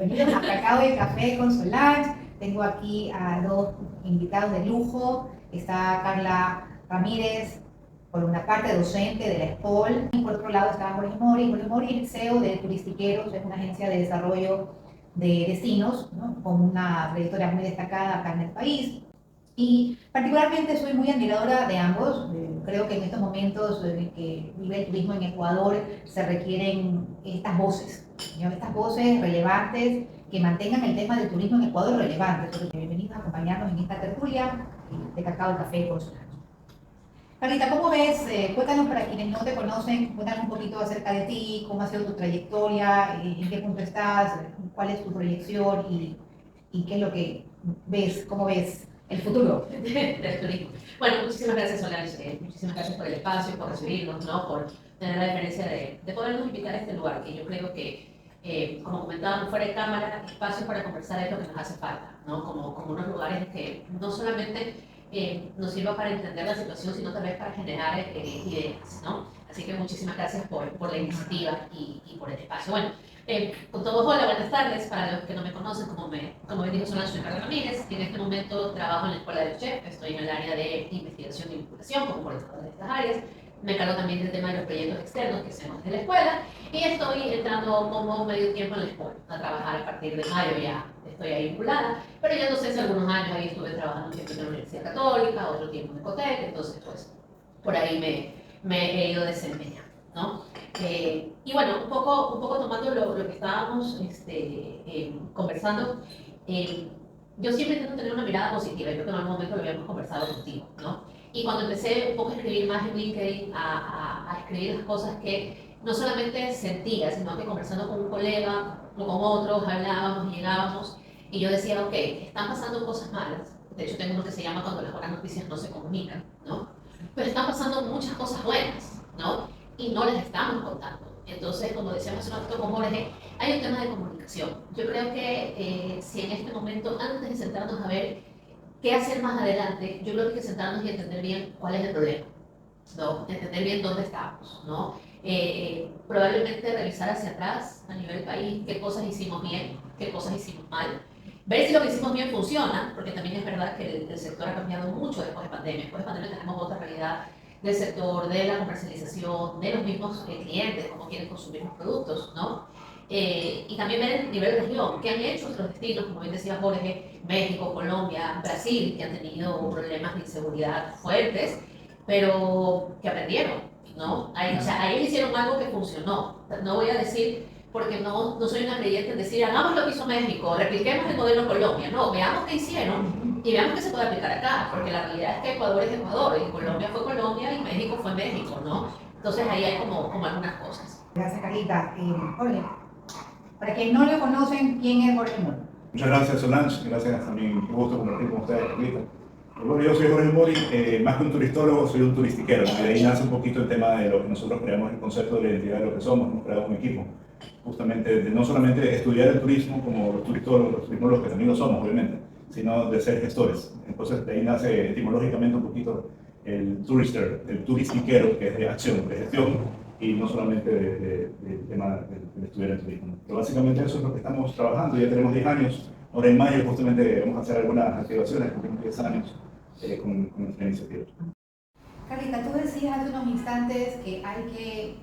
bienvenidos a Cacao y Café con Solange. Tengo aquí a dos invitados de lujo. Está Carla Ramírez, por una parte docente de la ESPOL, y por otro lado está Jorge Mori. Jorge Mori es el CEO de Turistiqueros, es una agencia de desarrollo de destinos, ¿no?, con una trayectoria muy destacada acá en el país. Y particularmente soy muy admiradora de ambos. Creo que en estos momentos en que vive el turismo en Ecuador se requieren estas voces, ¿no?, estas voces relevantes que mantengan el tema del turismo en Ecuador relevante. Bienvenidos a acompañarnos en esta tertulia de Cacao y Café con Solange. Carlita, ¿cómo ves? Cuéntanos para quienes no te conocen, cuéntanos un poquito acerca de ti, cómo ha sido tu trayectoria, en qué punto estás, cuál es tu proyección y qué es lo que ves, cómo ves el futuro del turismo. Bueno, muchísimas gracias, Solange. Muchísimas gracias por el espacio, por recibirnos, ¿no? Por tener la diferencia de podernos invitar a este lugar, que yo creo que, como comentábamos fuera de cámara, espacios para conversar es lo que nos hace falta, ¿no? Como unos lugares que no solamente nos sirva para entender la situación, sino también para generar ideas, ¿no? Así que muchísimas gracias por la iniciativa y por el espacio. Bueno, con todos, hola, buenas tardes. Para los que no me conocen, como bien dijo Solange, soy Carla Ramírez, y en este momento trabajo en la Escuela de los Chefs. Estoy en el área de investigación y vinculación como coordinadora de estas áreas. Me encargo también del tema de los proyectos externos que hacemos desde la escuela, y estoy entrando como medio tiempo en la escuela a trabajar a partir de mayo. Ya estoy ahí vinculada, pero ya no sé si algunos años ahí estuve trabajando un tiempo en la Universidad Católica, otro tiempo en Ecotec, entonces pues por ahí me he ido desempeñando, ¿no? Y bueno, un poco tomando lo que estábamos conversando, yo siempre intento tener una mirada positiva, y creo que en algún momento lo habíamos conversado contigo, ¿no? Y cuando empecé un poco a escribir más en LinkedIn, a escribir las cosas que no solamente sentía, sino que conversando con un colega o con otros, hablábamos y llegábamos, y yo decía, ok, están pasando cosas malas. De hecho, tengo uno que se llama Cuando las buenas noticias no se comunican, ¿no? Pero están pasando muchas cosas buenas, ¿no? Y no las estamos contando. Entonces, como decíamos hace un rato con Jorge, hay un tema de comunicación. Yo creo que si en este momento, antes de sentarnos a ver qué hacer más adelante, yo creo que hay que sentarnos y entender bien cuál es el problema, ¿no? Entender bien dónde estamos, ¿no? Probablemente revisar hacia atrás a nivel país qué cosas hicimos bien, qué cosas hicimos mal, ver si lo que hicimos bien funciona, porque también es verdad que el sector ha cambiado mucho después de pandemia. Después de pandemia tenemos otra realidad del sector, de la comercialización, de los mismos clientes, cómo quieren consumir los productos, ¿no? Y también ver el nivel de región, qué han hecho otros destinos, como bien decía Jorge, México, Colombia, Brasil, que han tenido problemas de inseguridad fuertes, pero que aprendieron, ¿no? O sea, ellos hicieron algo que funcionó. No voy a decir, porque no soy una creyente en decir, hagamos lo que hizo México, repliquemos el modelo Colombia. No, veamos qué hicieron y veamos qué se puede aplicar acá, porque la realidad es que Ecuador es Ecuador, y Colombia fue Colombia, y México fue México, ¿no? Entonces ahí hay como algunas cosas. Gracias, Carlita. Jorge, para quienes no lo conocen, ¿quién es Jorge Mori? Muchas gracias, Solange. Gracias, también un gusto compartir con ustedes, Carlita. Bueno, yo soy Jorge Mori, más que un turistólogo, soy un turistiquero. Y de ahí nace un poquito el tema de lo que nosotros creamos, el concepto de la identidad de lo que somos. Hemos creado un equipo, justamente de no solamente estudiar el turismo como los turistólogos, los turismólogos, que también lo somos, obviamente, sino de ser gestores. Entonces, de ahí nace etimológicamente un poquito el turister, el turistiquero, que es de acción, de gestión, y no solamente del tema de estudiar el turismo. Pero básicamente eso es lo que estamos trabajando. Ya tenemos 10 años. Ahora en mayo justamente vamos a hacer algunas activaciones, cumplimos 10 años con nuestra iniciativa. Carlita, tú decías hace unos instantes que hay que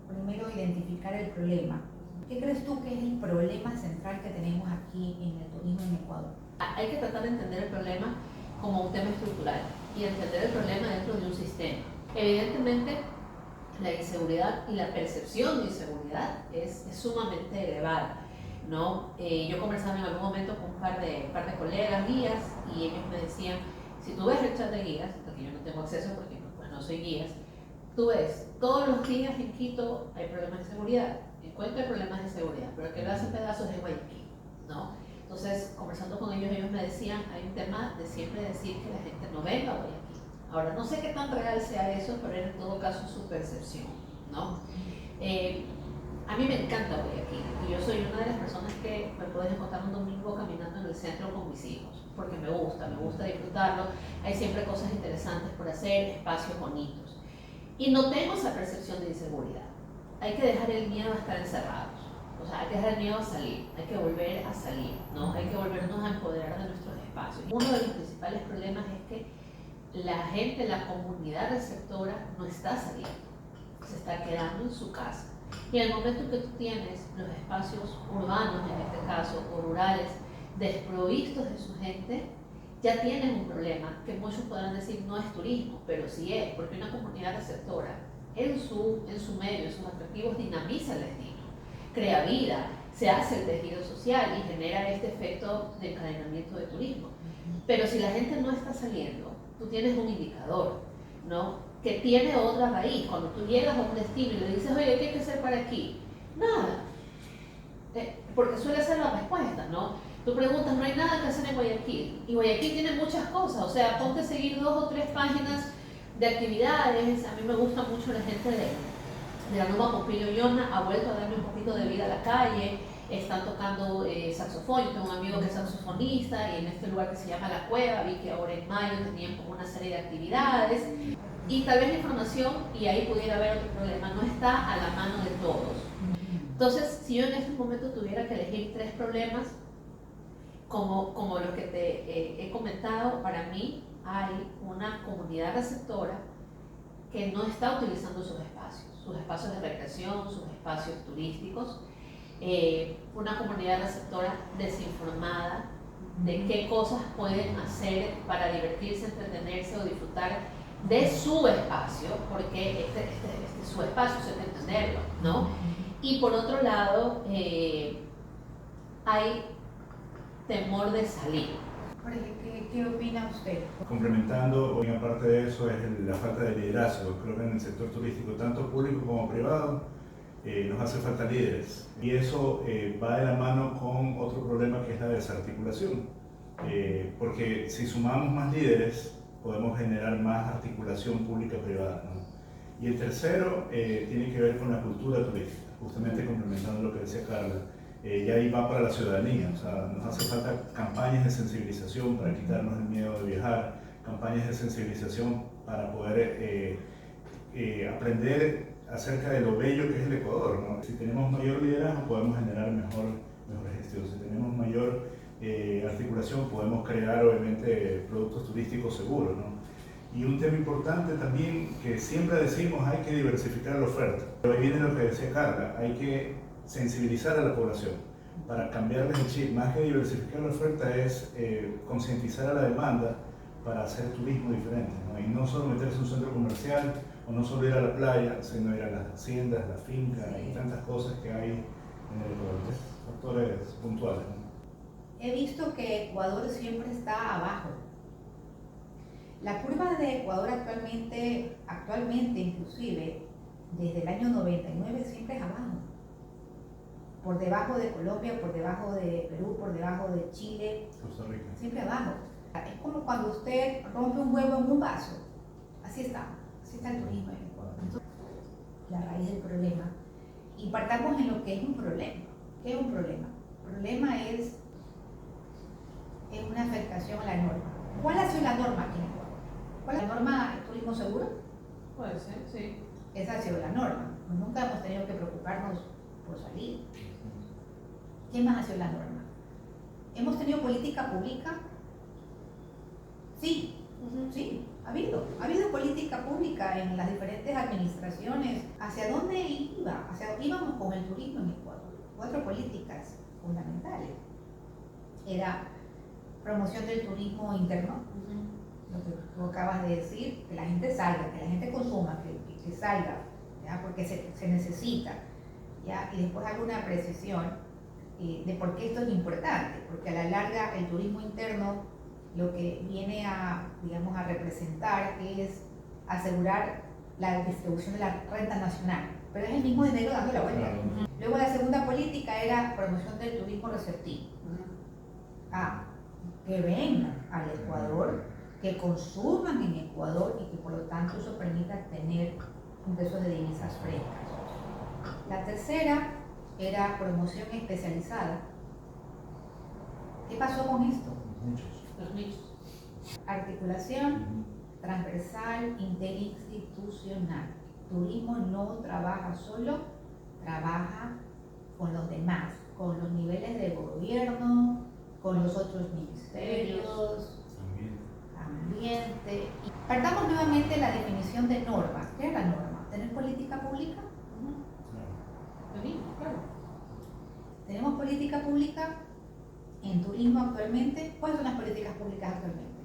primero identificar el problema. ¿Qué crees tú que es el problema central que tenemos aquí en el turismo en Ecuador? Hay que tratar de entender el problema como un tema estructural y entender el problema dentro de un sistema. Evidentemente, la inseguridad y la percepción de inseguridad es sumamente elevada, ¿no? Yo conversaba en algún momento con un par de colegas guías, y ellos me decían, si tú ves el chat de guías, porque yo no tengo acceso porque pues, no soy guías, tú ves, todos los días en Quito hay problemas de seguridad, en Cuenca hay problemas de seguridad, pero el que lo hace pedazos es Guayaquil, ¿no? Entonces, conversando con ellos me decían, hay un tema de siempre decir que la gente no venga a Guayaquil. Ahora, no sé qué tan real sea eso, pero en todo caso su percepción, ¿no? A mí me encanta Guayaquil, y yo soy una de las personas que me puedes encontrar un domingo caminando en el centro con mis hijos, porque me gusta disfrutarlo, hay siempre cosas interesantes por hacer, espacios bonitos. Y no tengo esa percepción de inseguridad. Hay que dejar el miedo a estar encerrados. O O sea, hay que dejar el miedo a salir, hay que volver a salir, ¿no? Hay que volvernos a empoderar de nuestros espacios. Uno de los principales problemas es que la gente, la comunidad receptora no está saliendo, se está quedando en su casa. Y en el momento que tú tienes los espacios urbanos, en este caso, o rurales, desprovistos de su gente, ya tienes un problema que muchos podrán decir no es turismo, pero sí es, porque una comunidad receptora en su medio, en sus atractivos, dinamiza el destino, crea vida, se hace el tejido social y genera este efecto de encadenamiento de turismo. Pero si la gente no está saliendo, tú tienes un indicador, ¿no? Que tiene otra raíz. Cuando tú llegas a un destino y le dices, oye, ¿qué hay que hacer para aquí? Nada. Porque suele ser la respuesta, ¿no? Tú preguntas, no hay nada que hacer en Guayaquil. Y Guayaquil tiene muchas cosas. O sea, ponte a seguir 2 o 3 páginas de actividades. A mí me gusta mucho la gente de la Numa Pompilio Yona, ha vuelto a darle un poquito de vida a la calle. Están tocando saxofón. Yo tengo un amigo que es saxofonista y en este lugar que se llama La Cueva, vi que ahora en mayo tenían como una serie de actividades. Y tal vez la información, y ahí pudiera haber otro problema, no está a la mano de todos. Entonces, si yo en este momento tuviera que elegir 3 problemas, como los que te he comentado, para mí hay una comunidad receptora que no está utilizando sus espacios de recreación, sus espacios turísticos, una comunidad receptora desinformada de qué cosas pueden hacer para divertirse, entretenerse o disfrutar de su espacio, porque este es su espacio, hay que entenderlo, ¿no? Y por otro lado, hay temor de salir. ¿Qué opina usted? Complementando, hoy aparte de eso es la falta de liderazgo. Creo que en el sector turístico, tanto público como privado, nos hace falta líderes. Y eso va de la mano con otro problema que es la desarticulación. Porque si sumamos más líderes, podemos generar más articulación pública-privada, ¿no? Y el tercero tiene que ver con la cultura turística, justamente complementando lo que decía Carla. Y ahí va para la ciudadanía, o sea, nos hace falta campañas de sensibilización para quitarnos el miedo de viajar, campañas de sensibilización para poder aprender acerca de lo bello que es el Ecuador, ¿no? Si tenemos mayor liderazgo podemos generar mejor gestión, si tenemos mayor articulación podemos crear obviamente productos turísticos seguros, ¿no? Y un tema importante también que siempre decimos, hay que diversificar la oferta, pero ahí viene lo que decía Carla, hay que sensibilizar a la población para cambiarles el chip. Más que diversificar la oferta es concientizar a la demanda para hacer turismo diferente, ¿no? Y no solo meterse en un centro comercial o no solo ir a la playa, sino ir a las haciendas, las fincas y tantas cosas que hay en el Ecuador. Factores puntuales, ¿no? He visto que Ecuador siempre está abajo. La curva de Ecuador actualmente inclusive, desde el año 99 siempre es abajo. Por debajo de Colombia, por debajo de Perú, por debajo de Chile, Costa Rica. Siempre abajo. Es como cuando usted rompe un huevo en un vaso. Así está el turismo en Ecuador. Entonces, la raíz del problema. Y partamos en lo que es un problema. ¿Qué es un problema? El problema es una afectación a la norma. ¿Cuál ha sido la norma aquí en Ecuador? ¿Cuál es la norma del turismo seguro? Puede ser, sí. Esa ha sido la norma. Nunca hemos tenido que preocuparnos por salir. ¿Qué más ha sido la norma? ¿Hemos tenido política pública? Sí, sí, ha habido política pública en las diferentes administraciones. ¿Hacia dónde iba? ¿Hacia dónde íbamos con el turismo en Ecuador? 4 políticas fundamentales. Era promoción del turismo interno, lo que tú acabas de decir, que la gente salga, que la gente consuma, que salga, ¿ya? Porque se necesita, ¿ya? Y después hago una precisión de por qué esto es importante, porque a la larga el turismo interno lo que viene a representar es asegurar la distribución de la renta nacional, pero es el mismo dinero dando la vuelta. Luego la segunda política era promoción del turismo receptivo. Que vengan al Ecuador, que consuman en Ecuador y que por lo tanto eso permita tener ingresos de divisas frescas. La tercera era promoción especializada. ¿Qué pasó con esto? Los nichos. Articulación transversal interinstitucional. Turismo no trabaja solo, trabaja con los demás, con los niveles de gobierno, con los otros ministerios, ambiente. Y partamos nuevamente de la definición de norma. ¿Qué es la norma? ¿Tener política pública? Claro. ¿Tenemos política pública en turismo actualmente? ¿Cuáles son las políticas públicas actualmente?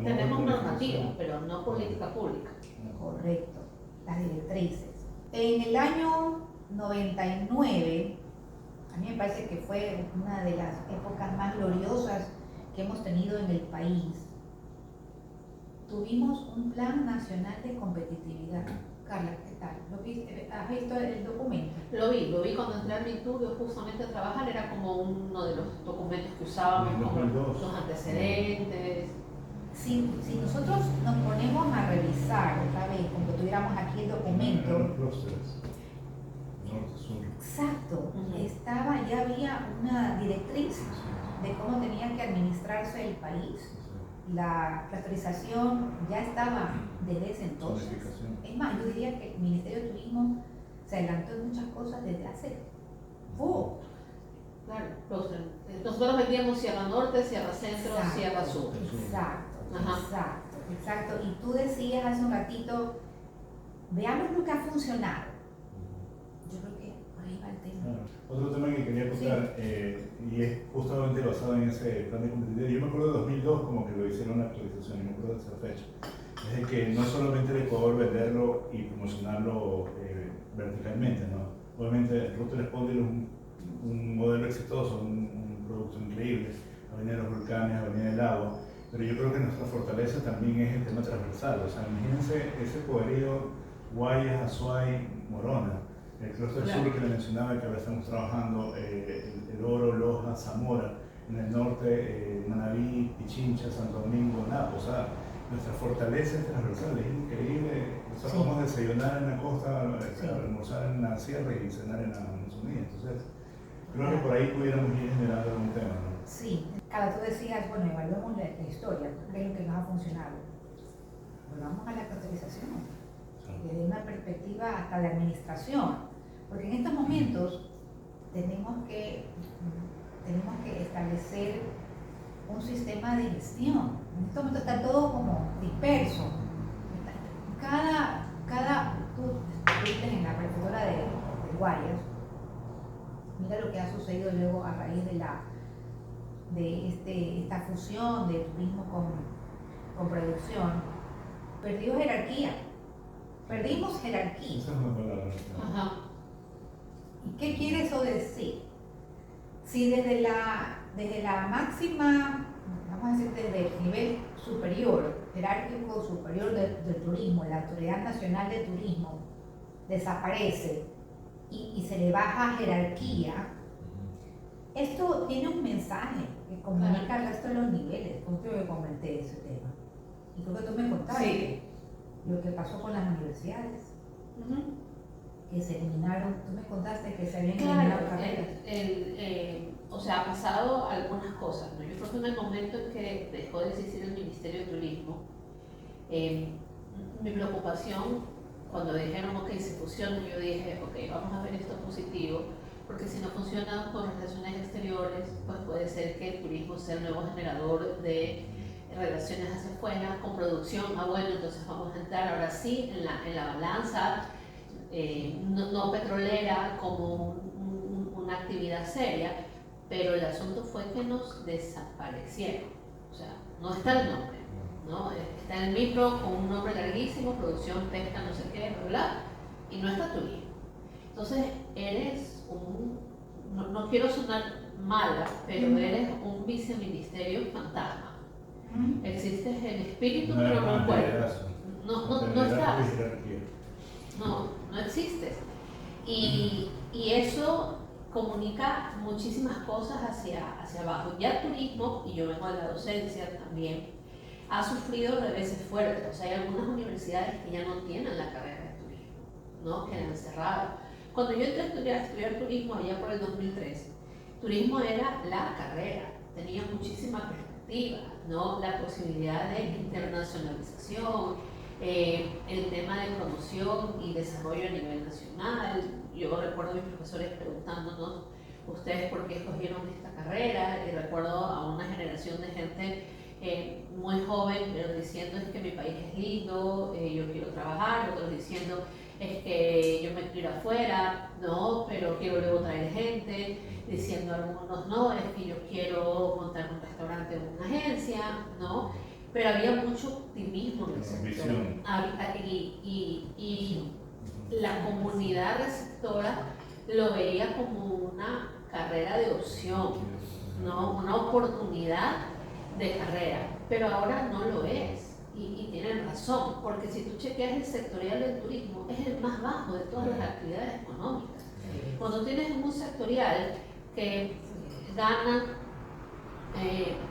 Tenemos normativa, pero no política pública. Correcto, las directrices. En el año 99, a mí me parece que fue una de las épocas más gloriosas que hemos tenido en el país. Tuvimos un Plan Nacional de Competitividad. Carla, ¿qué tal? ¿Has visto el documento? Lo vi cuando entré al MINTU, yo justamente a trabajar, era como uno de los documentos que usábamos, como los antecedentes. Si nosotros nos ponemos a revisar otra vez, como tuviéramos aquí el documento, exacto, ya había una directriz de cómo tenía que administrarse el país. La clusterización ya estaba desde ese entonces. Es más, yo diría que el Ministerio de Turismo se adelantó en muchas cosas desde hace. Claro, nosotros vendíamos Sierra Norte, Sierra Centro, Exacto, Sierra Sur. Exacto. Y tú decías hace un ratito, veamos lo que ha funcionado. Yo creo que por ahí va el tema. Otro tema que quería tocar, y es justamente basado en ese plan de competitividad. Yo me acuerdo de 2002 como que lo hicieron una actualización, y me acuerdo de esa fecha. Es de que no solamente el Ecuador venderlo y promocionarlo verticalmente, ¿no? Obviamente el Ruta del Espóndilo es un modelo exitoso, un producto increíble, Avenida de los Volcanes, Avenida del Agua, pero yo creo que nuestra fortaleza también es el tema transversal. O sea, imagínense ese poderío Guayas, Azuay, Morona, el clúster sur que le mencionaba, que ahora estamos trabajando, el Oro, Loja, Zamora, en el norte, Manabí, Pichincha, Santo Domingo, Napo. O sea, nuestra fortaleza es transversal, es increíble. O sea, podemos desayunar en la costa, almorzar en la sierra y cenar en la Amazonía. Entonces, creo que por ahí pudiéramos ir generando algún tema, ¿no? Sí, cada tú decías, bueno, evaluemos la historia, qué es lo que nos ha funcionado. Volvamos a la caracterización, desde una perspectiva hasta de administración. Porque en estos momentos tenemos que establecer un sistema de gestión. En estos momentos está todo como disperso. Tú estuviste en la prefectura de Guayas. Mira lo que ha sucedido luego a raíz de esta fusión de turismo con producción. Perdió jerarquía. Perdimos jerarquía. Esa es una palabra. Ajá. ¿Y qué quiere eso decir? Si desde la máxima, vamos a decir desde el nivel superior, jerárquico superior del turismo, la Autoridad Nacional de Turismo, desaparece y se le baja jerarquía, esto tiene un mensaje que comunica al resto de los niveles. Creo que comenté ese tema. Y creo que tú me contaste lo que pasó con las universidades. Que se eliminaron, tú me contaste que se habían eliminado carreras. O sea, ha pasado algunas cosas, ¿no? Yo creo que en el momento en que dejó de existir el Ministerio de Turismo, mi preocupación, cuando dijeron, ok, se fusionan, yo dije, ok, vamos a ver esto positivo, porque si no funciona con relaciones exteriores, pues puede ser que el turismo sea el nuevo generador de relaciones hacia afuera, con producción, bueno, entonces vamos a entrar ahora sí en la balanza, no petrolera como una actividad seria, pero el asunto fue que nos desaparecieron. O sea, no está el nombre, ¿no? Está el micro con un nombre larguísimo, producción, pesca, no sé qué, bla, y no está turismo. Entonces, eres no quiero sonar mala, pero eres un viceministerio fantasma. Existe el espíritu, pero no el cuerpo. No está. No existe. Y eso comunica muchísimas cosas hacia abajo. Ya el turismo, y yo vengo de la docencia también, ha sufrido reveses fuertes. O sea, hay algunas universidades que ya no tienen la carrera de turismo, ¿no? Que han cerrado. Cuando yo entré a estudiar turismo allá por el 2003, turismo era la carrera, tenía muchísima perspectiva, ¿no? La posibilidad de internacionalización, el tema de promoción y desarrollo a nivel nacional. Yo recuerdo a mis profesores preguntándonos, ¿ustedes por qué escogieron esta carrera? Y recuerdo a una generación de gente muy joven, pero diciendo es que mi país es lindo, yo quiero trabajar, otros diciendo es que yo me quiero ir afuera, no, pero quiero luego traer gente, diciendo algunos no, es que yo quiero montar un restaurante o una agencia, no, pero había mucho optimismo en el sector. Y la comunidad receptora lo veía como una carrera de opción, ¿no? Una oportunidad de carrera, pero ahora no lo es. Y tienen razón, porque si tú chequeas el sectorial del turismo, es el más bajo de todas las actividades económicas. Cuando tienes un sectorial que ganan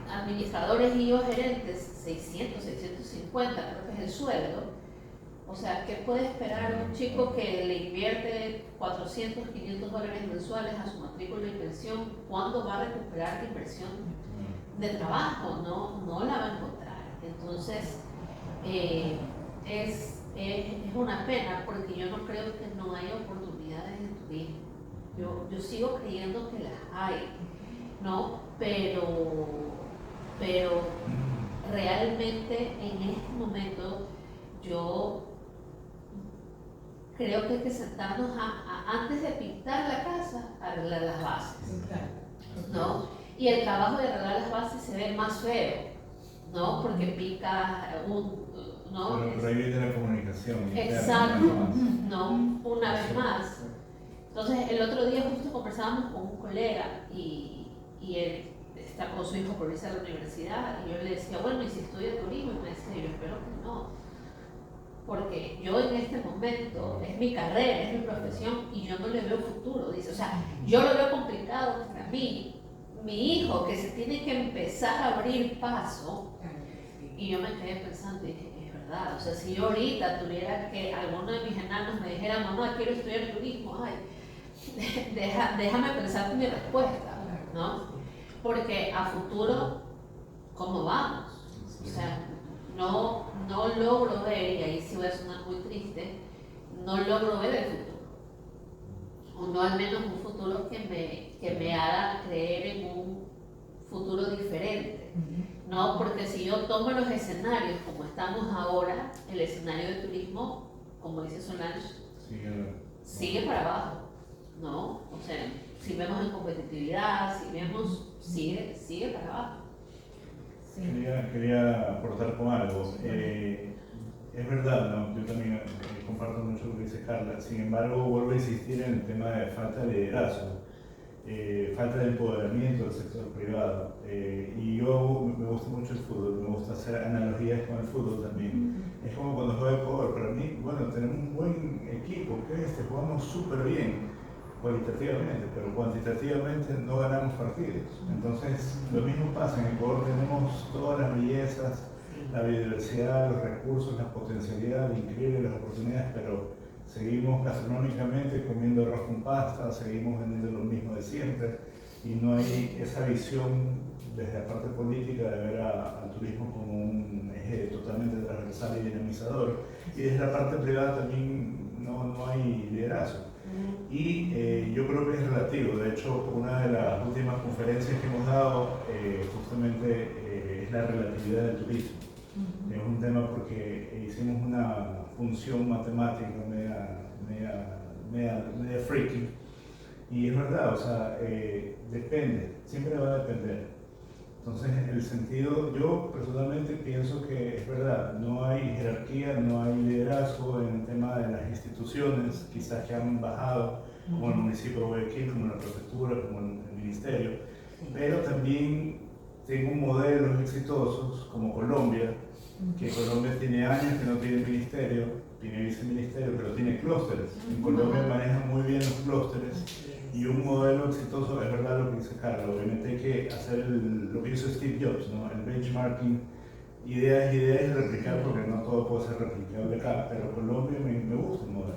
administradores y o gerentes 600, 650, creo que es el sueldo, o sea, ¿qué puede esperar un chico que le invierte 400, 500 dólares mensuales a su matrícula y pensión? ¿Cuándo va a recuperar la inversión de trabajo? No la va a encontrar. Entonces, es una pena, porque yo no creo que no haya oportunidades en turismo. Yo sigo creyendo que las hay, ¿no? Pero realmente en este momento yo creo que hay que sentarnos antes de pintar la casa, a arreglar las bases, ¿no? Y el trabajo de arreglar las bases se ve más feo, ¿no? Porque pica ¿no? Pero ahí viene la comunicación. Exacto, ¿no? Una vez más. Entonces, el otro día justo conversábamos con un colega y él está con su hijo por irse a la universidad, y yo le decía, bueno, ¿y si estudia turismo? Y me decía, yo espero que no, porque yo en este momento es mi carrera, es mi profesión, y yo no le veo futuro. Dice, o sea, yo lo veo complicado para mí, mi hijo que se tiene que empezar a abrir paso. Y yo me quedé pensando y dije, es verdad, o sea, si yo ahorita tuviera que alguno de mis enanos me dijera, mamá, quiero estudiar turismo, ay, déjame pensar mi respuesta, ¿no? Porque a futuro, ¿cómo vamos? O sea, no logro ver, y ahí sí voy a sonar muy triste, no logro ver el futuro. O no al menos un futuro que me haga creer en un futuro diferente. ¿No? Porque si yo tomo los escenarios como estamos ahora, el escenario de turismo, como dice Solange, sigue para abajo, ¿no? O sea, si vemos en competitividad, si vemos, sigue para abajo. Sí. Quería aportar con algo. Es verdad, ¿no? Yo también comparto mucho lo que dice Carla. Sin embargo, vuelvo a insistir en el tema de falta de liderazgo, falta de empoderamiento del sector privado. Y yo me gusta mucho el fútbol, me gusta hacer analogías con el fútbol también. Es como cuando juega Ecuador. Para mí, bueno, tenemos un buen equipo, que jugamos súper bien cualitativamente, pero cuantitativamente no ganamos partidos. Entonces, lo mismo pasa, en Ecuador tenemos todas las bellezas, la biodiversidad, los recursos, la potencialidad increíble, las oportunidades, pero seguimos gastronómicamente comiendo arroz con pasta, seguimos vendiendo lo mismo de siempre, y no hay esa visión desde la parte política de ver al turismo como un eje totalmente transversal y dinamizador, y desde la parte privada también no hay liderazgo. Y yo creo que es relativo. De hecho, una de las últimas conferencias que hemos dado justamente es la relatividad del turismo. Es un tema porque hicimos una función matemática media freaky, y es verdad, o sea, depende, siempre va a depender. Entonces, en el sentido, yo personalmente pienso que es verdad, no hay jerarquía, no hay liderazgo en el tema de las instituciones, quizás que han bajado, como el municipio de Guayaquil, como la prefectura, como el ministerio, pero también tengo modelos exitosos como Colombia, que Colombia tiene años que no tiene ministerio, tiene viceministerio, pero tiene clústeres. En Colombia manejan muy bien los clústeres. Y un modelo exitoso, es verdad lo que dice Carla, obviamente hay que hacer lo que hizo Steve Jobs, ¿no? El benchmarking, ideas y replicar, porque no todo puede ser replicable acá, pero Colombia me gusta el modelo.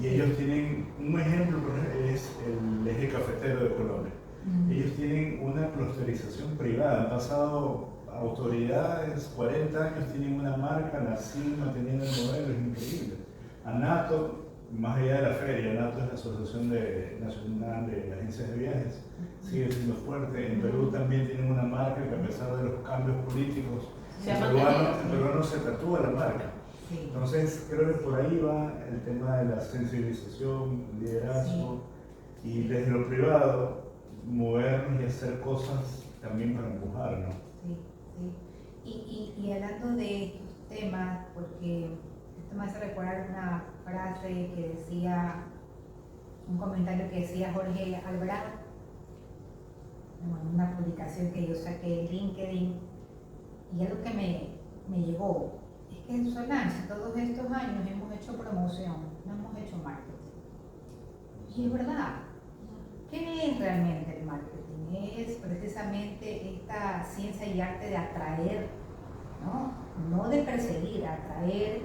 Y ellos tienen, un ejemplo es el eje cafetero de Colombia. Ellos tienen una clusterización privada, han pasado autoridades, 40 años tienen una marca, nacen manteniendo el modelo, es increíble. ANATO, más allá de la feria, ANATO es la Asociación Nacional de Agencias de Viajes, sigue siendo fuerte. En Perú también tienen una marca que, a pesar de los cambios políticos, el peruano se tatúa la marca. Entonces creo que por ahí va el tema de la sensibilización, liderazgo, y desde lo privado movernos y hacer cosas también para empujar, ¿no? Sí, sí. Y hablando de estos temas, porque esto me hace recordar una frase que decía, un comentario que decía Jorge Alvarado, en una publicación que yo saqué en LinkedIn, y algo que me llegó, es que en Solange todos estos años hemos hecho promoción, no hemos hecho marketing. Y es verdad, ¿qué es realmente el marketing? Es precisamente esta ciencia y arte de atraer, no de perseguir, atraer,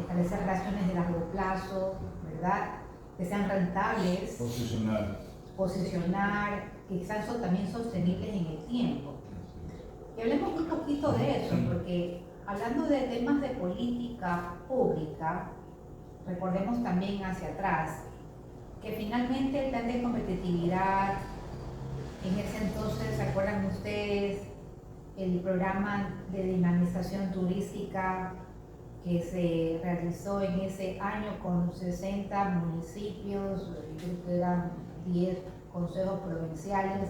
establecer relaciones de largo plazo, ¿verdad? Que sean rentables, posicionar, que sean también sostenibles en el tiempo. Y hablemos un poquito de eso, porque hablando de temas de política pública, recordemos también hacia atrás, que finalmente el plan de competitividad, en ese entonces, ¿se acuerdan ustedes? El programa de dinamización turística que se realizó en ese año con 60 municipios, creo que eran 10 consejos provinciales.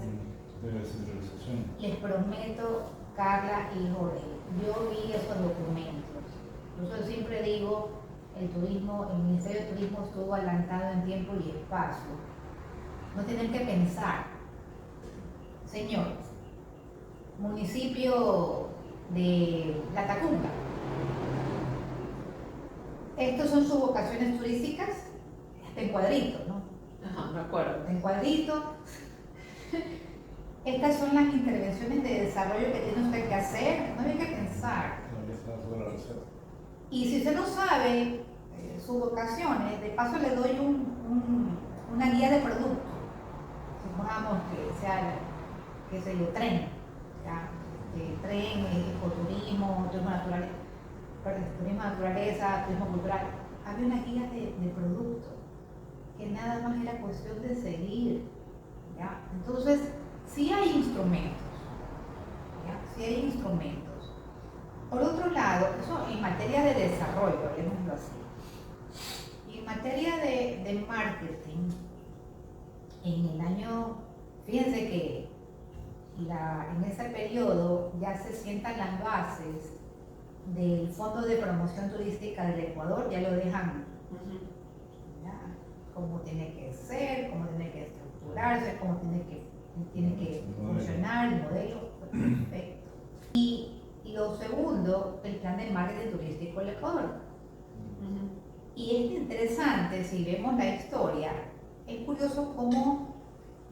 Les prometo, Carla y Jorge, yo vi esos documentos. Yo siempre digo, el Ministerio de Turismo estuvo adelantado en tiempo y espacio. No tienen que pensar, señores, municipio de La Tacunga, estos son sus vocaciones turísticas, está en cuadrito, ¿no? Ajá, me acuerdo. Está en cuadrito. Estas son las intervenciones de desarrollo que tiene usted que hacer, no hay que pensar. Y si usted no sabe sus vocaciones, de paso le doy una guía de productos. Supongamos que sea, qué sé yo, tren, ¿ya? Tren, ecoturismo, turismo naturaleza, turismo cultural. Había una guía de productos que nada más era cuestión de seguir, ¿ya? Entonces, sí hay instrumentos, ¿ya? Sí hay instrumentos. Por otro lado, eso en materia de desarrollo, hablemoslo así. Y en materia de marketing, en el año, fíjense que en ese periodo ya se sientan las bases del Fondo de Promoción Turística del Ecuador, ya lo dejan, ¿ya? Cómo tiene que ser, cómo tiene que estructurarse, cómo tiene que funcionar el modelo, perfecto. Y lo segundo, el plan de marketing turístico del Ecuador. Y es interesante, si vemos la historia, es curioso cómo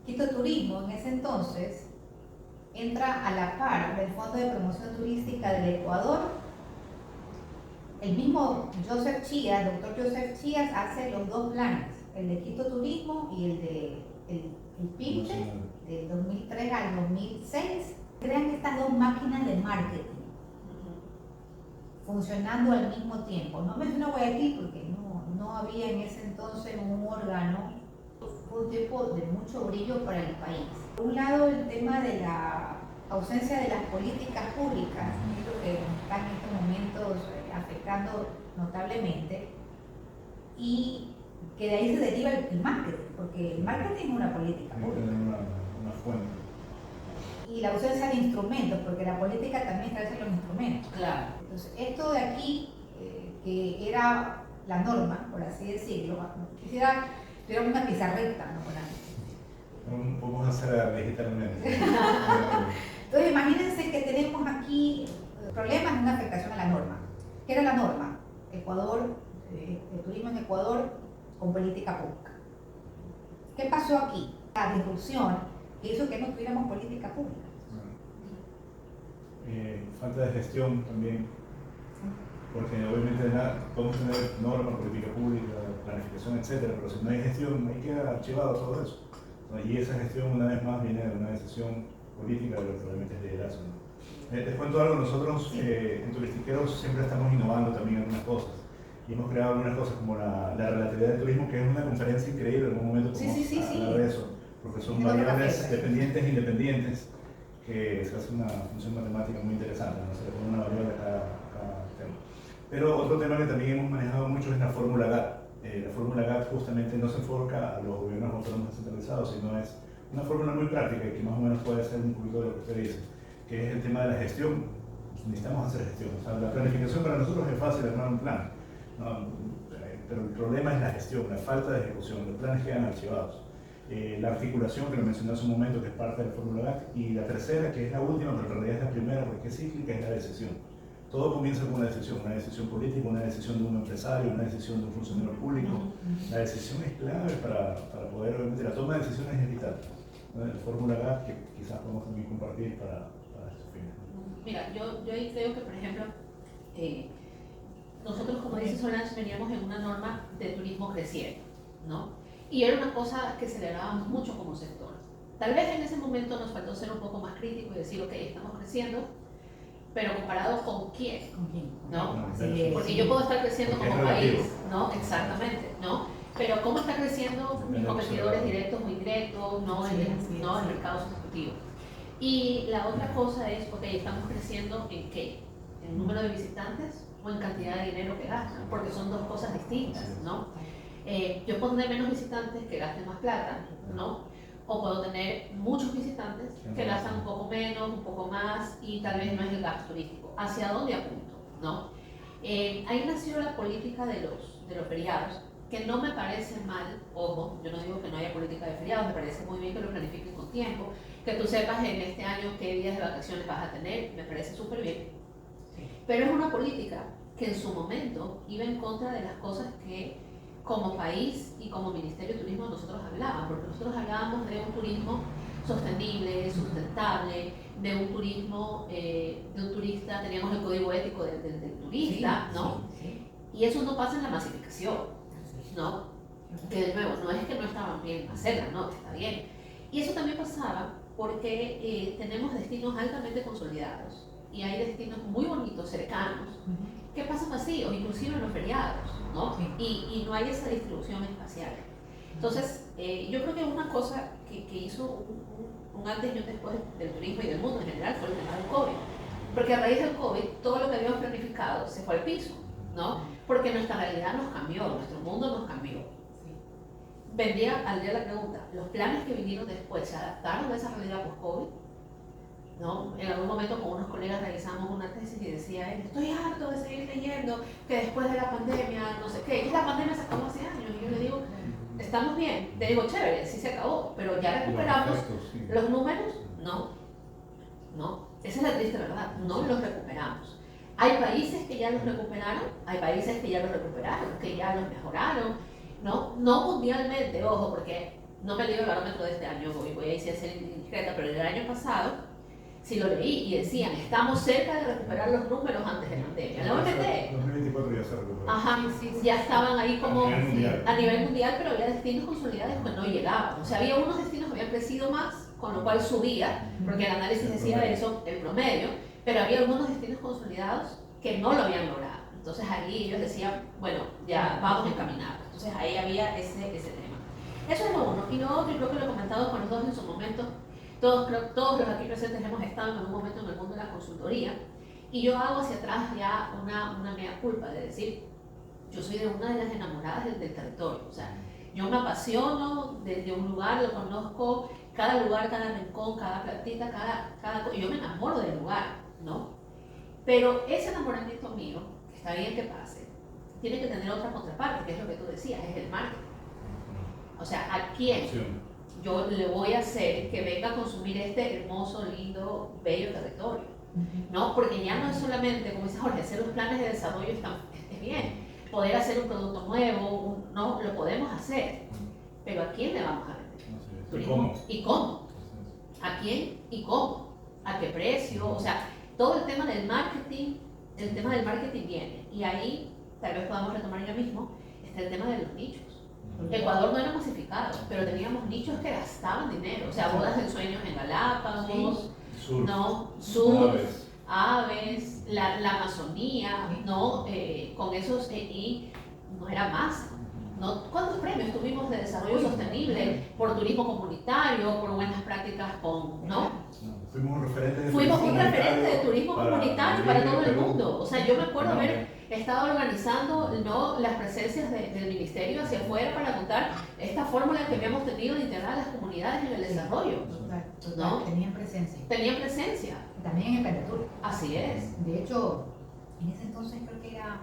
Quito Turismo en ese entonces entra a la par del Fondo de Promoción Turística del Ecuador. El mismo Joseph Chías, doctor Joseph Chías, hace los dos planes, el de Quito Turismo y el de el PIMTE, del 2003 al 2006. Crean estas dos máquinas de marketing funcionando al mismo tiempo. No menciono Guayaquil porque no había en ese entonces un órgano, un tipo de mucho brillo para el país. Por un lado, el tema de la ausencia de las políticas públicas, que es lo que está en estos momentos afectando notablemente, y que de ahí se deriva el marketing, porque el marketing es una política pública. Una fuente. Y la ausencia de instrumentos, porque la política también establece los instrumentos. Claro. Entonces, esto de aquí, que era la norma, por así decirlo, quisiera tuviera una pizarreta, ¿no? Podemos hacer digitalmente. Entonces, imagínense que tenemos aquí problemas de una afectación a la norma. ¿Qué era la norma? Ecuador, el turismo en Ecuador con política pública. ¿Qué pasó aquí? La disrupción que hizo que no tuviéramos política pública. Falta de gestión también, porque obviamente podemos tener normas, política pública, planificación, etcétera, pero si no hay gestión, ahí queda archivado todo eso. Y esa gestión, una vez más, viene de una decisión política de lo que realmente es liderazgo. Les cuento algo, nosotros en Turistiqueros siempre estamos innovando también algunas cosas. Y hemos creado algunas cosas como la relatividad del turismo, que es una conferencia increíble, en algún momento podemos hablar de eso, porque son variables dependientes e independientes, que se hace una función matemática muy interesante, ¿no? Se le pone una variable a cada tema. Pero otro tema que también hemos manejado mucho es la fórmula GATT. La fórmula GATT justamente no se enfoca a los gobiernos autónomos descentralizados, sino es una fórmula muy práctica y que más o menos puede ser un poquito de lo que usted dice, que es el tema de la gestión. Necesitamos hacer gestión. O sea, la planificación para nosotros es fácil armar un plan, ¿no? Pero el problema es la gestión, la falta de ejecución. Los planes quedan archivados. La articulación, que lo mencioné hace un momento, que es parte de la fórmula GATT, y la tercera, que es la última, pero en realidad es la primera, porque es cíclica, es la decisión. Todo comienza con una decisión política, una decisión de un empresario, una decisión de un funcionario público. La decisión es clave para poder, obviamente, la toma de decisiones es vital. La fórmula GATT, que quizás podemos también compartir para estos fines. Mira, yo ahí creo que, por ejemplo, nosotros, como dice Solange, veníamos en una norma de turismo creciente, ¿no? Y era una cosa que celebrábamos mucho como sector. Tal vez en ese momento nos faltó ser un poco más crítico y decir, ok, estamos creciendo, pero comparado con quién, ¿no? Sí, porque yo puedo estar creciendo como país, ¿no? Exactamente, ¿no? Pero ¿cómo están creciendo mis competidores directos o indirectos, ¿no? En el mercado sustitutivo. Y la otra cosa es, ok, ¿estamos creciendo en qué? ¿En número de visitantes o en cantidad de dinero que gastan? Porque son dos cosas distintas, ¿no? Yo puedo tener menos visitantes que gasten más plata, ¿no? O puedo tener muchos visitantes que gastan un poco menos, un poco más, y tal vez no es el gasto turístico. ¿Hacia dónde apunto? ¿No? Ahí nació la política de los feriados, que no me parece mal. Ojo, yo no digo que no haya política de feriados, me parece muy bien que lo planifiquen con tiempo, que tú sepas en este año qué días de vacaciones vas a tener, me parece súper bien. Pero es una política que en su momento iba en contra de las cosas que como país y como Ministerio de Turismo nosotros hablábamos, porque nosotros hablábamos de un turismo sostenible, sustentable, de un turismo, de un turista, teníamos el código ético del turista, ¿no? Y eso no pasa en la masificación, ¿no? Que de nuevo, no es que no estaban bien hacerla, no, está bien. Y eso también pasaba porque tenemos destinos altamente consolidados y hay destinos muy bonitos, cercanos, que pasan vacíos, inclusive en los feriados, ¿no? Y no hay esa distribución espacial. Entonces, yo creo que una cosa que hizo un antes y un después del turismo y del mundo en general fue el tema del COVID. Porque a raíz del COVID, todo lo que habíamos planificado se fue al piso, ¿no? Porque nuestra realidad nos cambió, nuestro mundo nos cambió. Vendría al día la pregunta, ¿los planes que vinieron después se adaptaron a esa realidad post-COVID? ¿No? En algún momento con unos colegas realizamos una tesis y decía él, estoy harto de seguir leyendo que después de la pandemia, no sé qué, y la pandemia se acabó hace años, y yo le digo, estamos bien, te digo, chévere, sí se acabó, pero ya recuperamos los números, no, esa es la triste verdad, no los recuperamos. Hay países que ya los recuperaron, hay países que ya los recuperaron, que ya los mejoraron, no mundialmente, ojo, porque no me digo el barómetro de este año, voy a decir ser indiscreta, pero el año pasado sí lo leí y decían, estamos cerca de recuperar los números antes de la pandemia. La OMT, 2024 ya se recuperó. ajá, ya estaban ahí como a nivel mundial, pero había destinos consolidados que no llegaban. O sea, había unos destinos que habían crecido más, con lo cual subía, porque el análisis decía eso, el promedio, pero había algunos destinos consolidados que no lo habían logrado. Entonces ahí ellos decían, bueno, ya vamos encaminados. Entonces ahí había ese tema. Eso es lo uno. Y lo otro, y creo que lo he comentado con los dos en su momento, todos los aquí presentes hemos estado en algún momento en el mundo de la consultoría, y yo hago hacia atrás ya una mea culpa de decir, yo soy de una de las enamoradas del territorio, o sea, yo me apasiono de un lugar, lo conozco, cada lugar, cada rincón, cada platita, y yo me enamoro del lugar, ¿no? Pero ese enamoramiento mío, que está bien que pase, tiene que tener otra contraparte, que es lo que tú decías, es el marketing. O sea, ¿a quién yo le voy a hacer que venga a consumir este hermoso, lindo, bello territorio? ¿No? Porque ya no es solamente, como dice Jorge, hacer los planes de desarrollo es bien, poder hacer un producto nuevo, no, lo podemos hacer, pero ¿a quién le vamos a vender? Turismo. ¿Y cómo? ¿A quién y cómo? ¿A qué precio? O sea, todo el tema del marketing viene, y ahí tal vez podamos retomar ya mismo, está el tema de los nichos. Ecuador no era masificado, pero teníamos nichos que gastaban dinero, o sea, bodas de sueños en Galápagos, ¿no? Sur, Aves. aves, la Amazonía, ¿no? Con esos, y no era más. ¿No? ¿Cuántos premios tuvimos de desarrollo sostenible por turismo comunitario, por buenas prácticas con, ¿no? Fuimos un referente de Fuimos turismo un referente de comunitario turismo comunitario para todo el Perú. mundo. O sea, yo me acuerdo No, haber estado organizando, ¿no?, las presencias del ministerio hacia afuera para contar esta fórmula que habíamos tenido de integrar a las comunidades en el desarrollo. Total, ¿No? tenían presencia. Tenían presencia. Y también en el Pentateuco. Así es. De hecho, en ese entonces creo que era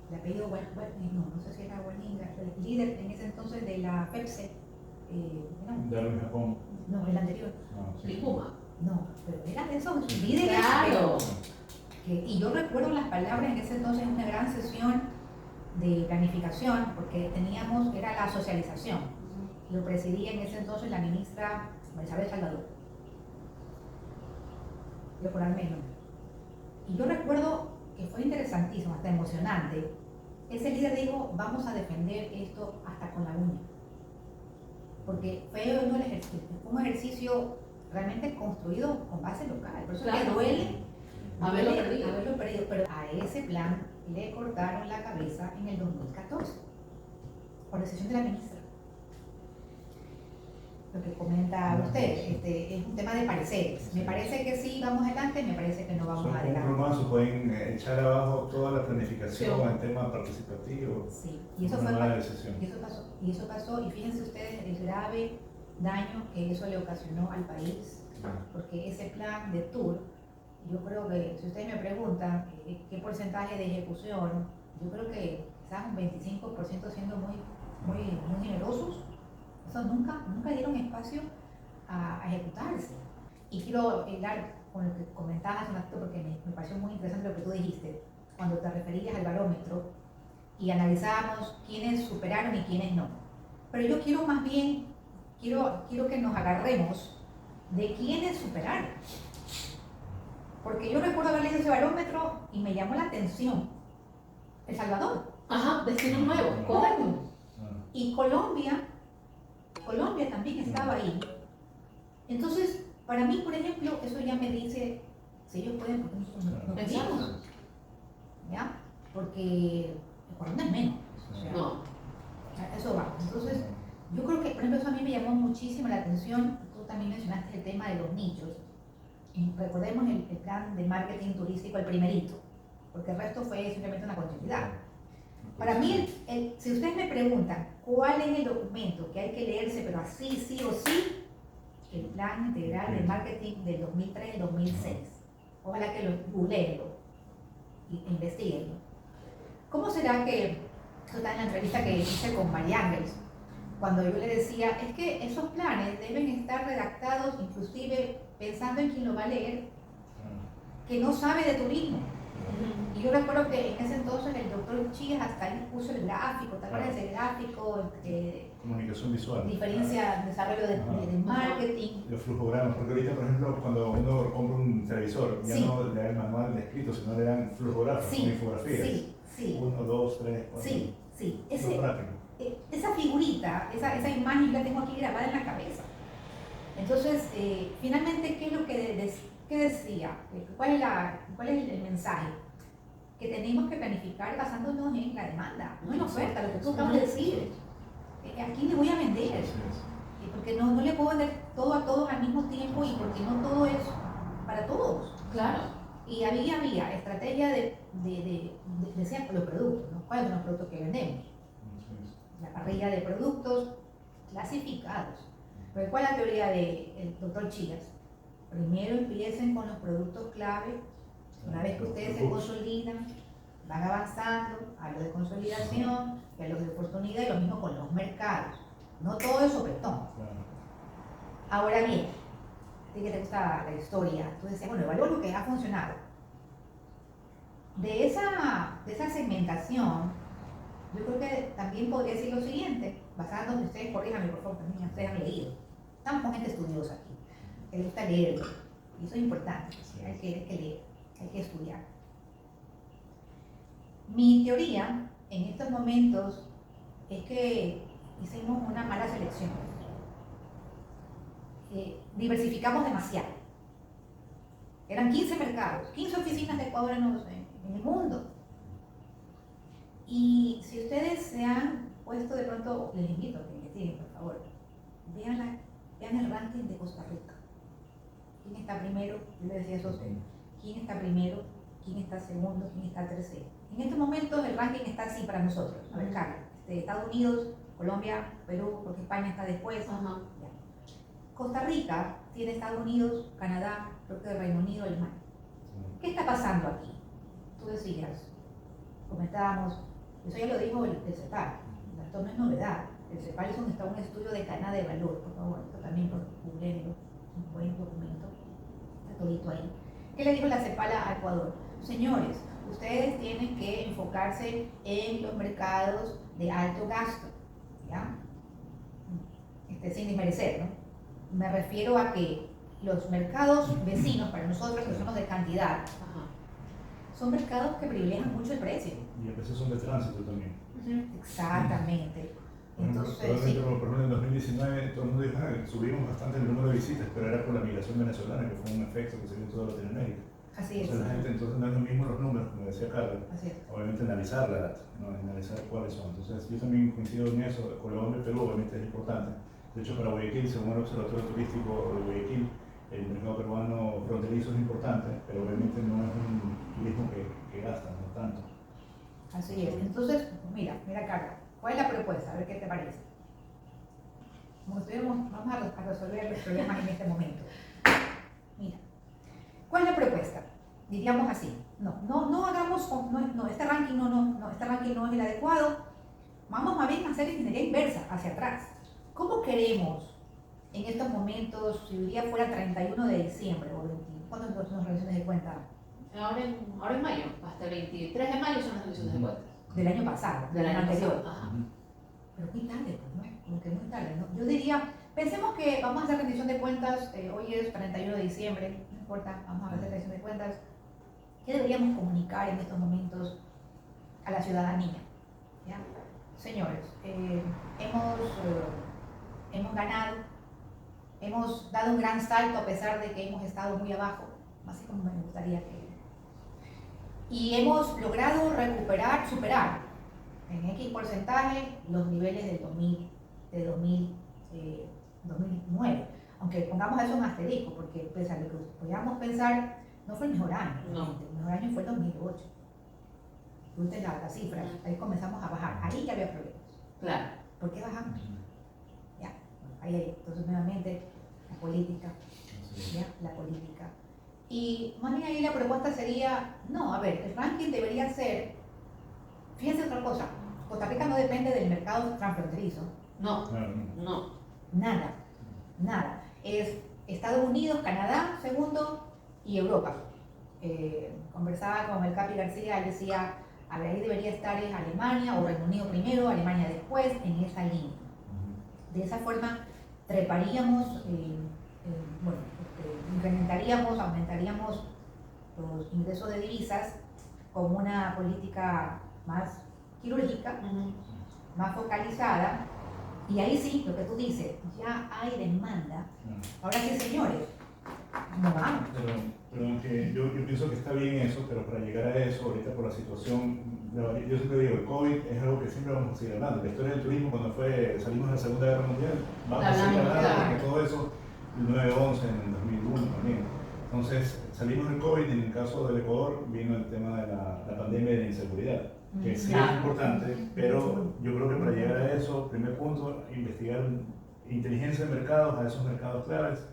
el apellido no sé si era Walninga, el líder en ese entonces de la Pepsi, De Japón. no, el anterior, Likuma. no, pero era de esos líderes. Claro. Y yo recuerdo las palabras en ese entonces, una gran sesión de planificación, porque era la socialización. Lo presidía en ese entonces la ministra Isabel Salvador. Yo por al menos. Y yo recuerdo que fue interesantísimo, hasta emocionante. Ese líder dijo, vamos a defender esto hasta con la uña. Porque fue un ejercicio realmente construido con base local. Por eso Claro. que duele Haberlo perdido. Pero a ese plan le cortaron la cabeza en el 2014, por decisión de la ministra. Lo que comenta usted, es un tema de pareceres. Me parece que sí, vamos adelante, me parece que no vamos Son un adelante. plumazo, pueden echar abajo toda la planificación Sí. en tema participativo. Sí, y eso Una fue mala decisión. y eso pasó, y fíjense ustedes el grave daño que eso le ocasionó al país, porque ese plan de tour, yo creo que, si ustedes me preguntan qué porcentaje de ejecución, yo creo que quizás un 25% siendo muy generosos, eso nunca dieron espacio a ejecutarse. Y quiero hablar con lo que comentabas hace un ratito, porque me pareció muy interesante lo que tú dijiste, cuando te referías al barómetro y analizábamos quiénes superaron y quiénes no. Pero yo quiero más bien, quiero que nos agarremos de quiénes superaron. Porque yo recuerdo haber leído ese barómetro y me llamó la atención El Salvador. Ajá, destino nuevo, correcto. Y Colombia también estaba ahí. Entonces, para mí, por ejemplo, eso ya me dice, si ellos pueden, ¿por qué nosotros no podemos? ¿Ya? Porque Colombia es menos. O sea, No. a eso va. Entonces, yo creo que, por ejemplo, eso a mí me llamó muchísimo la atención. Tú también mencionaste el tema de los nichos. Y recordemos el plan de marketing turístico, el primerito, porque el resto fue simplemente una continuidad. Para mí, si ustedes me preguntan cuál es el documento que hay que leerse, pero así, sí o sí, el plan integral de marketing del 2003 al 2006. Ojalá que lo googleenlo e investiguenlo. ¿Cómo será que, eso está en la entrevista que hice con María Ángeles, cuando yo le decía, es que esos planes deben estar redactados inclusive pensando en quien lo va a leer, que no sabe de turismo? Y yo recuerdo que en ese entonces el doctor Chías hasta ahí puso el gráfico, ¿te acuerdas de ese gráfico? Comunicación visual. Diferencia, desarrollo de marketing. Los flujogramas, porque ahorita, por ejemplo, cuando uno compra un televisor, ya Sí. no le dan el manual de escrito, sino le dan flujografos, Sí, con infografías. sí. 1, 2, 3, 4. Sí. Muy rápido. Esa figurita, esa imagen la tengo aquí grabada en la cabeza. Entonces, finalmente, ¿qué es lo que decía? ¿Cuál es el mensaje? Que tenemos que planificar basándonos en la demanda, no en la oferta, lo que tú acabas de decir. ¿A quién le voy a vender? Porque no le puedo vender todo a todos al mismo tiempo, y porque no todo es para todos. Claro. Y había estrategia de los productos, ¿no? ¿Cuáles son los productos que vendemos? La parrilla de productos clasificados. Pero ¿cuál es la teoría del doctor Chías? Primero empiecen con los productos clave. Una vez que ustedes se consolidan, van avanzando a lo de consolidación y a lo de oportunidad, y lo mismo con los mercados. No todo es sopetón. Ahora bien, a ti que te gusta la historia, tú decías, bueno, evalúa lo que ha funcionado. De esa segmentación, yo creo que también podría decir lo siguiente, basándonos, ustedes corríjanme por favor, también ustedes han leído. Estamos con gente estudiosa aquí, que le gusta leerlo, y eso es importante, hay que leer, hay que estudiar. Mi teoría en estos momentos es que hicimos una mala selección. Diversificamos demasiado. Eran 15 mercados, 15 oficinas de Ecuador en el mundo. Y si ustedes se han puesto de pronto, les invito a que investiguen, por favor, vean el ranking de Costa Rica. ¿Quién está primero? Yo le decía eso a usted. ¿Quién está primero? ¿Quién está segundo? ¿Quién está tercero? En estos momentos el ranking está así para nosotros. A ver, Carla, Estados Unidos, Colombia, Perú, porque España está después. Ajá. Costa Rica tiene Estados Unidos, Canadá, creo que Reino Unido, Alemania. ¿Qué está pasando aquí? Tú decías, comentábamos, eso ya lo dijo el CEPAL, esto no es novedad. El CEPAL es un estudio de cadena de valor, por favor, esto también por Google, un buen documento, está todito ahí. ¿Qué le dijo la CEPAL a Ecuador? Señores, ustedes tienen que enfocarse en los mercados de alto gasto, ¿ya? Sin desmerecer, ¿no? Me refiero a que los mercados vecinos, para nosotros que somos de cantidad, Ajá. son mercados que privilegian mucho el precio. Y a veces son de tránsito también. Exactamente. Entonces, sí. Por ejemplo, en 2019 todo el mundo dijo, subimos bastante el número de visitas, pero era por la migración venezolana, que fue un efecto que se vio en toda Latinoamérica. Así es. Entonces, la gente, entonces no es lo mismo los números, como decía Carla. Así es. Obviamente analizar la data, ¿no? Analizar cuáles son. Entonces yo también coincido en eso. Colombia y Perú obviamente es importante. De hecho, para Guayaquil, según el Observatorio Turístico de Guayaquil, el mercado peruano fronterizo es importante, pero obviamente no es un turismo que gasta, no tanto. Así es. Entonces, mira Carla, ¿cuál es la propuesta? A ver qué te parece. Vamos a resolver los problemas en este momento. Mira, ¿cuál es la propuesta? Diríamos así, no hagamos, este ranking este ranking no es el adecuado, vamos más bien a hacer ingeniería inversa, hacia atrás. ¿Cómo queremos en estos momentos, si hoy día fuera 31 de diciembre o 20, ¿cuándo son las revisiones de cuenta? Ahora en mayo, hasta el 23 de mayo son las revisiones de cuentas. Del año pasado, Del año anterior. pasado. Ajá. Pero muy tarde, pues, ¿no? Como que muy tarde, ¿no? Yo diría, pensemos que vamos a hacer rendición de cuentas, hoy es 31 de diciembre, no importa, vamos a hacer rendición de cuentas. ¿Qué deberíamos comunicar en estos momentos a la ciudadanía? ¿Ya? Señores, hemos ganado, hemos dado un gran salto a pesar de que hemos estado muy abajo, así como me gustaría que... Y hemos logrado superar en X porcentaje los niveles del 2009. Aunque pongamos eso en asterisco, porque pese a lo que podíamos pensar, no fue el mejor año. No. El mejor año fue el 2008. Usted la cifra, ahí comenzamos a bajar. Ahí ya había problemas. Claro. ¿Por qué bajamos? Ya, ahí. Entonces, nuevamente, la política. ¿Ya? La política. Y más bien ahí la propuesta sería, no, a ver, el ranking debería ser, fíjense otra cosa, Costa Rica no depende del mercado transfronterizo. No. Claro, No. Nada. Es Estados Unidos, Canadá, segundo, y Europa. Conversaba con el Capi García, él decía, a ver, ahí debería estar es Alemania o Reino Unido primero, Alemania después, en esa línea. De esa forma treparíamos, incrementaríamos, aumentaríamos los ingresos de divisas con una política más quirúrgica, más focalizada, y ahí sí, lo que tú dices, ya hay demanda. Ahora sí, señores, no vamos. Pero aunque yo pienso que está bien eso, pero para llegar a eso, ahorita por la situación, yo siempre digo, el COVID es algo que siempre vamos a seguir hablando. La historia del turismo, cuando salimos de la Segunda Guerra Mundial, vamos a seguir hablando, porque todo eso, el 9/11 en el 2001 también. Entonces, salimos del COVID y en el caso del Ecuador vino el tema de la pandemia y de la inseguridad, que sí es importante, pero yo creo que para llegar a eso, primer punto, investigar inteligencia de mercados a esos mercados claves,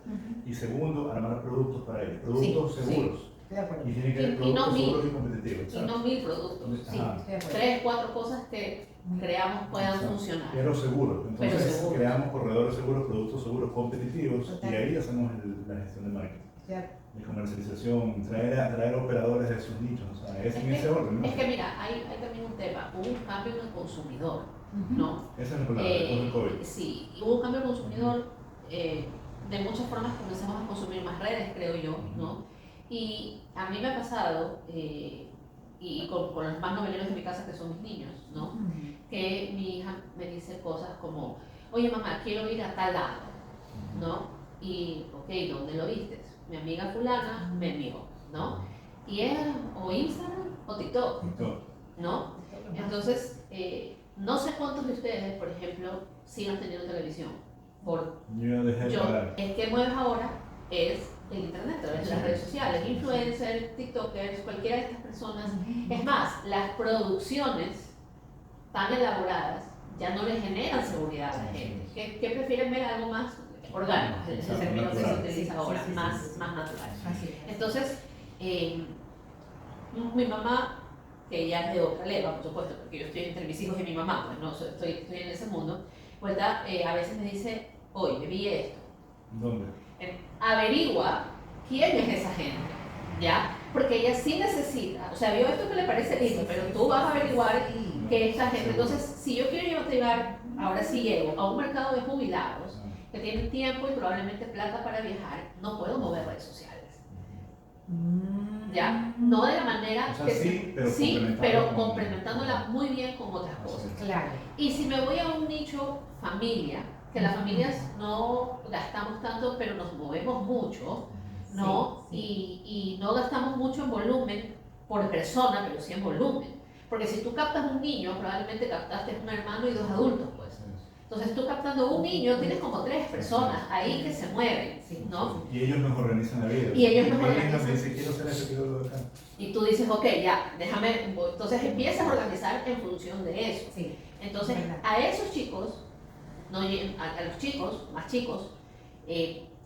y segundo, armar productos para ellos, productos seguros. Estoy de acuerdo. Y tienen que ser Y productos no seguros y competitivos. Y no 1000 productos. Sí, Ajá. estoy de acuerdo. 3, 4 cosas que creamos puedan Exacto. funcionar. Pero seguros. Entonces Pero seguros. creamos corredores seguros, productos seguros competitivos, Total. y ahí hacemos la gestión de marketing, Ya. de comercialización, traer operadores de esos nichos. O sea, es en ese orden, ¿no? Es que mira, hay también un tema, hubo un cambio en el consumidor, ¿no? Esa es la palabra, después del COVID. Sí, hubo un cambio en el consumidor, de muchas formas comenzamos a consumir más redes, creo yo, ¿no? Y a mí me ha pasado, y con los más noveleros de mi casa que son mis niños, ¿no? Que mi hija me dice cosas como, oye mamá, quiero ir a tal lado, ¿no? Y, ok, ¿dónde lo viste? mi amiga fulana me envió, ¿no? Y es o Instagram o TikTok, ¿no? Entonces, no sé cuántos de ustedes, por ejemplo, sigan teniendo televisión. Yo dejé de pagar. El que mueves ahora es el internet, a través de las redes sociales, influencers, tiktokers, cualquiera de estas personas. Es más, las producciones tan elaboradas ya no le generan seguridad a la gente, que prefieren ver algo más orgánico, el término que se utiliza ahora, más natural. Entonces, mi mamá, que ya es de otra leva, por supuesto, porque yo estoy entre mis hijos y mi mamá, pues no, estoy en ese mundo, pues a veces me dice, oye, vi esto. ¿Dónde? Averigua quién es esa gente, ¿ya? Porque ella sí necesita, o sea, vio esto que le parece lindo, pero tú vas a averiguar qué es esa gente. Entonces, si yo quiero llegar, ahora sí llego, a un mercado de jubilados que tienen tiempo y probablemente plata para viajar, no puedo mover redes sociales. ¿Ya? No de la manera o sea, que sí, pero complementándola muy bien con otras cosas. Claro. Y si me voy a un nicho familia, que las familias no gastamos tanto, pero nos movemos mucho, ¿no? Y no gastamos mucho en volumen por persona, pero sí en volumen. Porque si tú captas un niño, probablemente captaste un hermano y 2 adultos, pues. Entonces tú captando un niño, tienes como 3 personas ahí que se mueven, ¿no? Y ellos nos organizan la vida. Y ellos nos organizan. Me dicen, quiero hacer eso, quiero lo de acá. Y tú dices, ok, ya, déjame, entonces empiezas a organizar en función de eso. Entonces, a esos chicos, no, a los chicos, más chicos,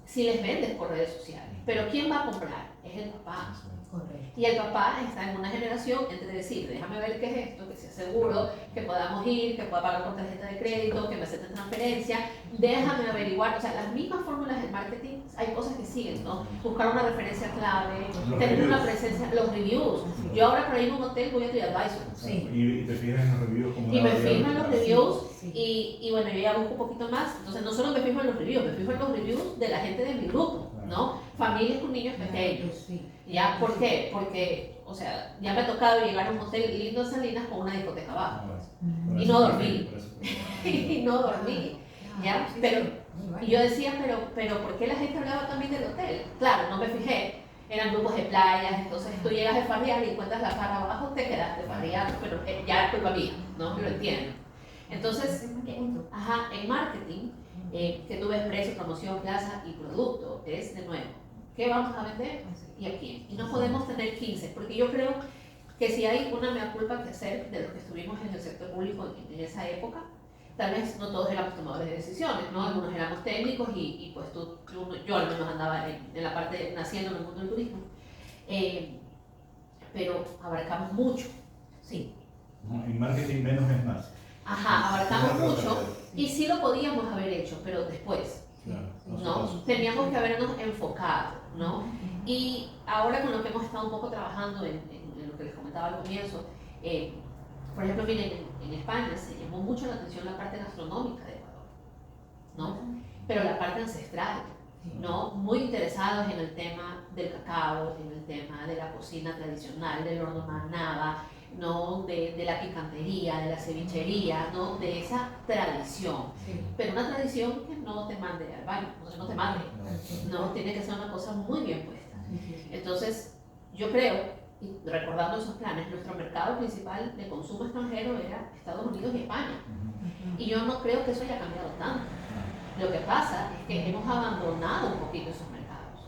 si les vendes por redes sociales. Pero ¿quién va a comprar? Es el papá. Correcto. Y el papá está en una generación entre decir, déjame ver qué es esto, que sea seguro, que podamos ir, que pueda pagar con tarjeta de crédito, que me acepten transferencia, déjame averiguar, o sea, las mismas fórmulas del marketing, hay cosas que siguen, ¿no? Buscar una referencia clave, tener una presencia, los reviews. Yo ahora para ir a un hotel voy a TripAdvisor. Y te fijas en los reviews. Como y me fijo en los reviews, sí. y bueno, yo ya busco un poquito más, entonces no solo me fijo en los reviews, me fijo en los reviews de la gente de mi grupo, ¿no? Familias con niños pequeños. ¿Ya? ¿Por qué? Porque, o sea, ya me ha tocado llegar a un hotel lindo en Salinas con una discoteca abajo. Y no dormí. Y no dormí. ¿Ya? Pero, y yo decía, pero ¿por qué la gente hablaba también del hotel? Claro, no me fijé. Eran grupos de playas, entonces tú llegas de farrear y encuentras la cara abajo, te quedaste farreando, pero ya es culpa mía, ¿no? Lo entiendo. Entonces, en marketing, que tú ves precio, promoción, plaza y producto, es de nuevo, ¿qué vamos a vender y a quién? Y no podemos tener 15, porque yo creo que si hay una mea culpa que hacer de los que estuvimos en el sector público en esa época, tal vez no todos éramos tomadores de decisiones, ¿no? Algunos éramos técnicos y pues yo al menos andaba en la parte naciendo en el mundo del turismo, pero abarcamos mucho, sí. En marketing menos es más. Abarcamos mucho y sí lo podíamos haber hecho, pero después. ¿No? Teníamos que habernos enfocado, ¿no? Y ahora con lo que hemos estado un poco trabajando en lo que les comentaba al comienzo, por ejemplo, miren, en España se llamó mucho la atención la parte gastronómica de Ecuador, ¿no? Pero la parte ancestral, ¿no? Muy interesados en el tema del cacao, en el tema de la cocina tradicional, del horno manaba, ¿no? De la picantería, de la cevichería, ¿no? De esa tradición. Pero una tradición que no te mande al baño, no te mande, no, tiene que ser una cosa muy bien puesta. Entonces, yo creo, y recordando esos planes, nuestro mercado principal de consumo extranjero era Estados Unidos y España. Y yo no creo que eso haya cambiado tanto. Lo que pasa es que hemos abandonado un poquito esos mercados.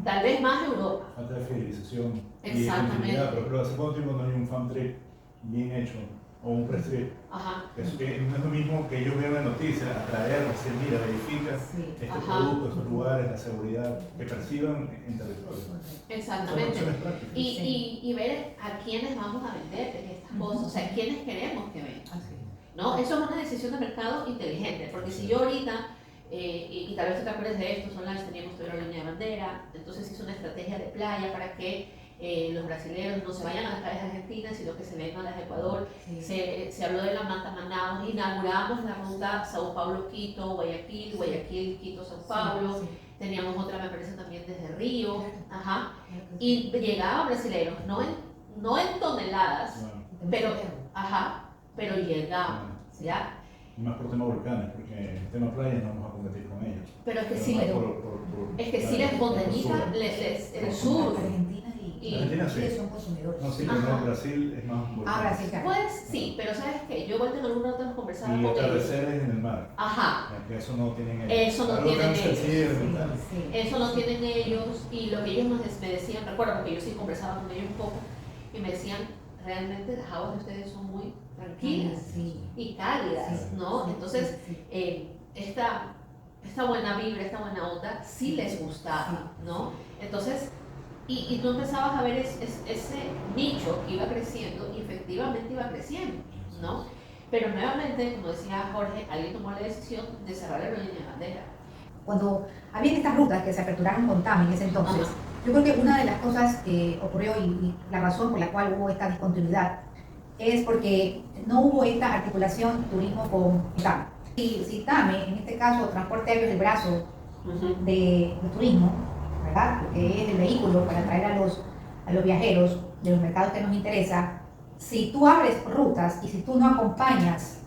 Tal vez más Europa. Falta de fidelización. Exactamente. Pero hace cuánto tiempo no hay un fan trip bien hecho o un press trip. Eso que no es lo mismo que ellos vean la noticia, atraer, decir, mira, verifica este producto, estos lugares, la seguridad, que perciban en territorio. Exactamente. Y ver a quiénes vamos a vender estas cosas, o sea, quiénes queremos que vengan. ¿No? Eso es una decisión de mercado inteligente, porque si yo ahorita, y tal vez te acuerdes de esto, teníamos toda la línea de bandera, entonces hice una estrategia de playa para que los brasileños no se vayan a las playas argentinas, sino que se vengan a las de Ecuador. Se habló de la Manta Manaus, inauguramos la ruta Sao Paulo-Quito, Guayaquil, Quito, Sao Paulo. Teníamos otra, me parece, también desde Río. Y llegaban brasileños, no en toneladas, pero llegaban, ¿ya? y más por tema volcanes, porque el tema playas no vamos a competir con ellos. Pero es que Pero sí, más es que sí les condenita el sur. Argentina y Argentina sí. son consumidores. No, sí, pero Ajá. no, Brasil es más volcán. Ah, Brasil, claro. Pues sí, pero ¿sabes qué? Yo vuelto en algún rato hemos conversado Y con ellos. atardeceres en el mar. Ajá, Que eso no tienen ellos. Eso no Algo tienen tan ellos. sencillo, elemental. Sí. eso lo tienen ellos y lo que ellos me decían, recuerdo porque yo sí conversaba con ellos un poco y me decían, realmente las aguas de ustedes son muy tranquilas Sí. y cálidas, ¿no? Entonces, esta buena vibra, esta buena onda, sí les gustaba, ¿no? Entonces, y tú empezabas a ver ese nicho que iba creciendo y efectivamente iba creciendo, ¿no? Pero nuevamente, como decía Jorge, alguien tomó la decisión de cerrar la línea de bandera. Cuando había estas rutas que se aperturaron con TAM en ese entonces, Ajá. yo creo que una de las cosas que ocurrió y la razón por la cual hubo esta discontinuidad es porque no hubo esta articulación turismo con TAM. Si TAME, en este caso Transporte Aéreo, es el brazo de turismo, ¿verdad? Porque es el vehículo para atraer a los viajeros de los mercados que nos interesa. Si tú abres rutas y si tú no acompañas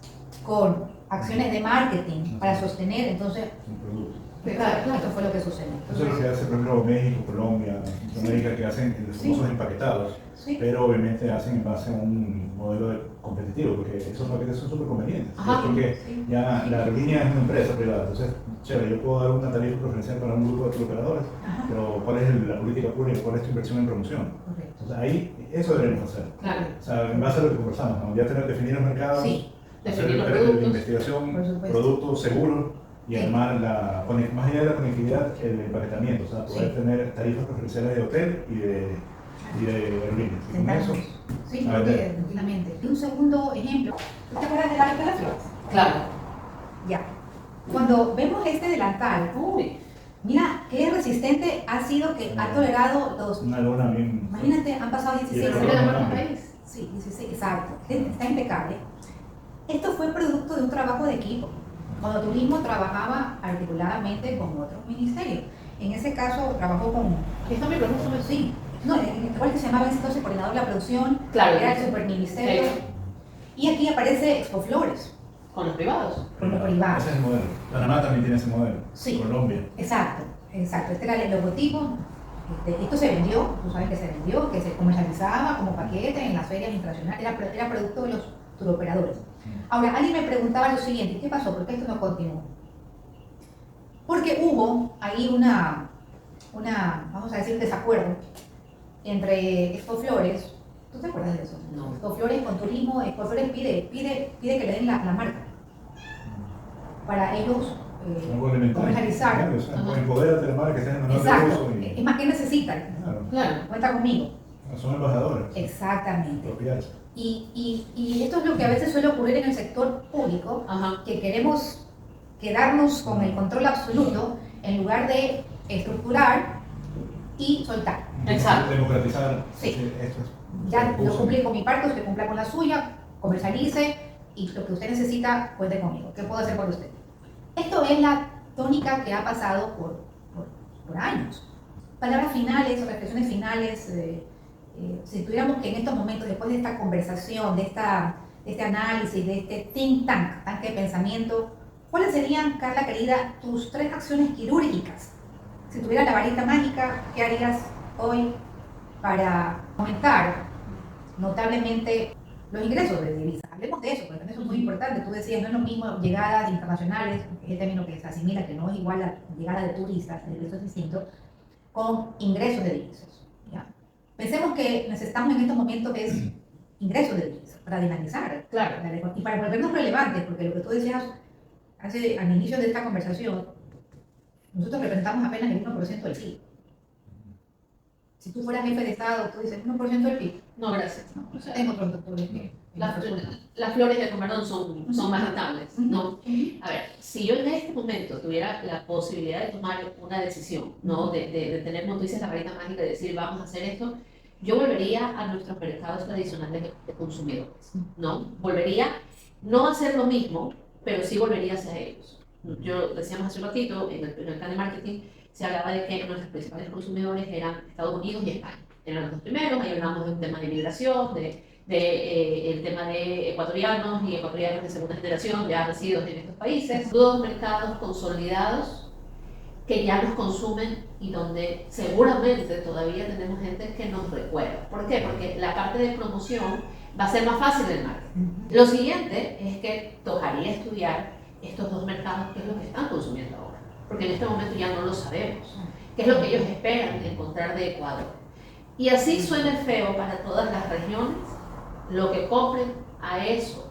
con acciones de marketing para sostener, entonces, Un producto. claro, esto fue lo que sucedió. Eso es lo que hace, por ejemplo, México, Colombia, Centroamérica, que hacen los Sí. famosos empaquetados, Sí. pero obviamente hacen en base a un modelo competitivo, porque esos paquetes son súper convenientes. Ajá. Porque Sí. ya la aerolínea es una empresa privada, entonces, chévere, yo puedo dar una tarifa preferencial para un grupo de operadores, Ajá. pero ¿cuál es la política pública? ¿Cuál es tu inversión en promoción? Correcto. Entonces, ahí, eso deberíamos hacer. Claro. O sea, en base a lo que conversamos, ¿no? Ya tener definir los mercados, Sí, hacer Definir los la productos. investigación, Por supuesto. productos seguros y Sí. además más allá de la conectividad, el empaquetamiento, o sea, poder Sí. tener tarifas preferenciales de hotel y de aerolíneas. Y con eso, Sí, a creo ver. que tranquilamente. Y un segundo ejemplo, ¿tú te acuerdas del arco de las flores? Claro. Ya. Cuando vemos este delantal, Uy, mira qué resistente ha sido, que ha tolerado los... una lona bien. Imagínate, han pasado 16 Y el mira la años. marca Color, país. Sí, 16, exacto. Está impecable. Esto fue producto de un trabajo de equipo. Cuando Turismo trabajaba articuladamente con otros ministerios. En ese caso, trabajó con... Aquí está mi profesor. Sí, no, igual que se llamaba entonces coordinador de la producción, Claro. era el superministerio. Sí. Y aquí aparece Expo Flores, Con los privados. con los privados. Ese es el modelo. Panamá también tiene ese modelo. Sí. Colombia. Exacto, exacto. Este era el logotipo. Esto se vendió, tú sabes que se vendió, que se comercializaba como paquete en las ferias internacionales, era producto de los turoperadores. Ahora, alguien me preguntaba lo siguiente, ¿qué pasó? ¿Por qué esto no continuó? Porque hubo ahí vamos a decir, un desacuerdo entre Expo Flores. ¿Tú te acuerdas de eso? No. Expo Flores con Turismo, Expo Flores pide que le den la marca para ellos Algo elemental. comercializar. Claro, o sea, Ajá. empodérate de la marca que estés en menor de Exacto. uso. Es más, ¿qué necesitan? Claro, Claro. Cuenta conmigo. son embajadores. Exactamente. Apropiarse. Y esto es lo que a veces suele ocurrir en el sector público, Ajá. que queremos quedarnos con el control absoluto en lugar de estructurar y soltar. Exacto. Democratizar. Sí. Esto es. Ya recursos. yo cumplí con mi parte, usted cumpla con la suya, comercialice y lo que usted necesita, cuente conmigo. ¿Qué puedo hacer por usted? Esto es la tónica que ha pasado por años. Palabras finales, reflexiones finales. Si tuviéramos que en estos momentos, después de esta conversación, de este análisis, de este think tank, tanque de pensamiento, ¿cuáles serían, Carla querida, tus 3 acciones quirúrgicas? Si tuvieras la varita mágica, ¿qué harías hoy para aumentar notablemente los ingresos de divisa? Hablemos de eso, porque también eso es muy importante. Tú decías, no es lo mismo llegadas internacionales, que es el término que se asimila, que no es igual a llegada de turistas, eso es distinto, con ingresos de divisas. ¿Ya? Pensemos que necesitamos en estos momentos es ingresos de divisas para dinamizar Claro. y para volvernos relevantes, porque lo que tú decías al inicio de esta conversación, nosotros representamos apenas el 1% del PIB. Si tú fueras jefe de Estado, tú dices 1% del PIB. No, gracias. No, O sea, tengo otros doctores que... las flores de Comerón son más rentables, ¿no? A ver, si yo en este momento tuviera la posibilidad de tomar una decisión, ¿no? De tener, como tú dices, la varita mágica y decir, vamos a hacer esto, yo volvería a nuestros mercados tradicionales de consumidores, ¿no? Volvería no a hacer lo mismo, pero sí volvería hacia ellos. Yo decíamos hace un ratito, en el plan de marketing, se hablaba de que nuestros principales consumidores eran Estados Unidos y España. eran los primeros, ahí hablamos de un tema de migración, el tema de ecuatorianos y ecuatorianos de segunda generación ya nacidos en estos países. Dos mercados consolidados que ya nos consumen y donde seguramente todavía tenemos gente que nos recuerda. ¿Por qué? Porque la parte de promoción va a ser más fácil del marketing. Lo siguiente es que tocaría estudiar estos dos mercados, qué es lo que están consumiendo ahora, porque en este momento ya no lo sabemos, qué es lo que ellos esperan encontrar de Ecuador. Y así suena feo para todas las regiones, lo que compren a eso,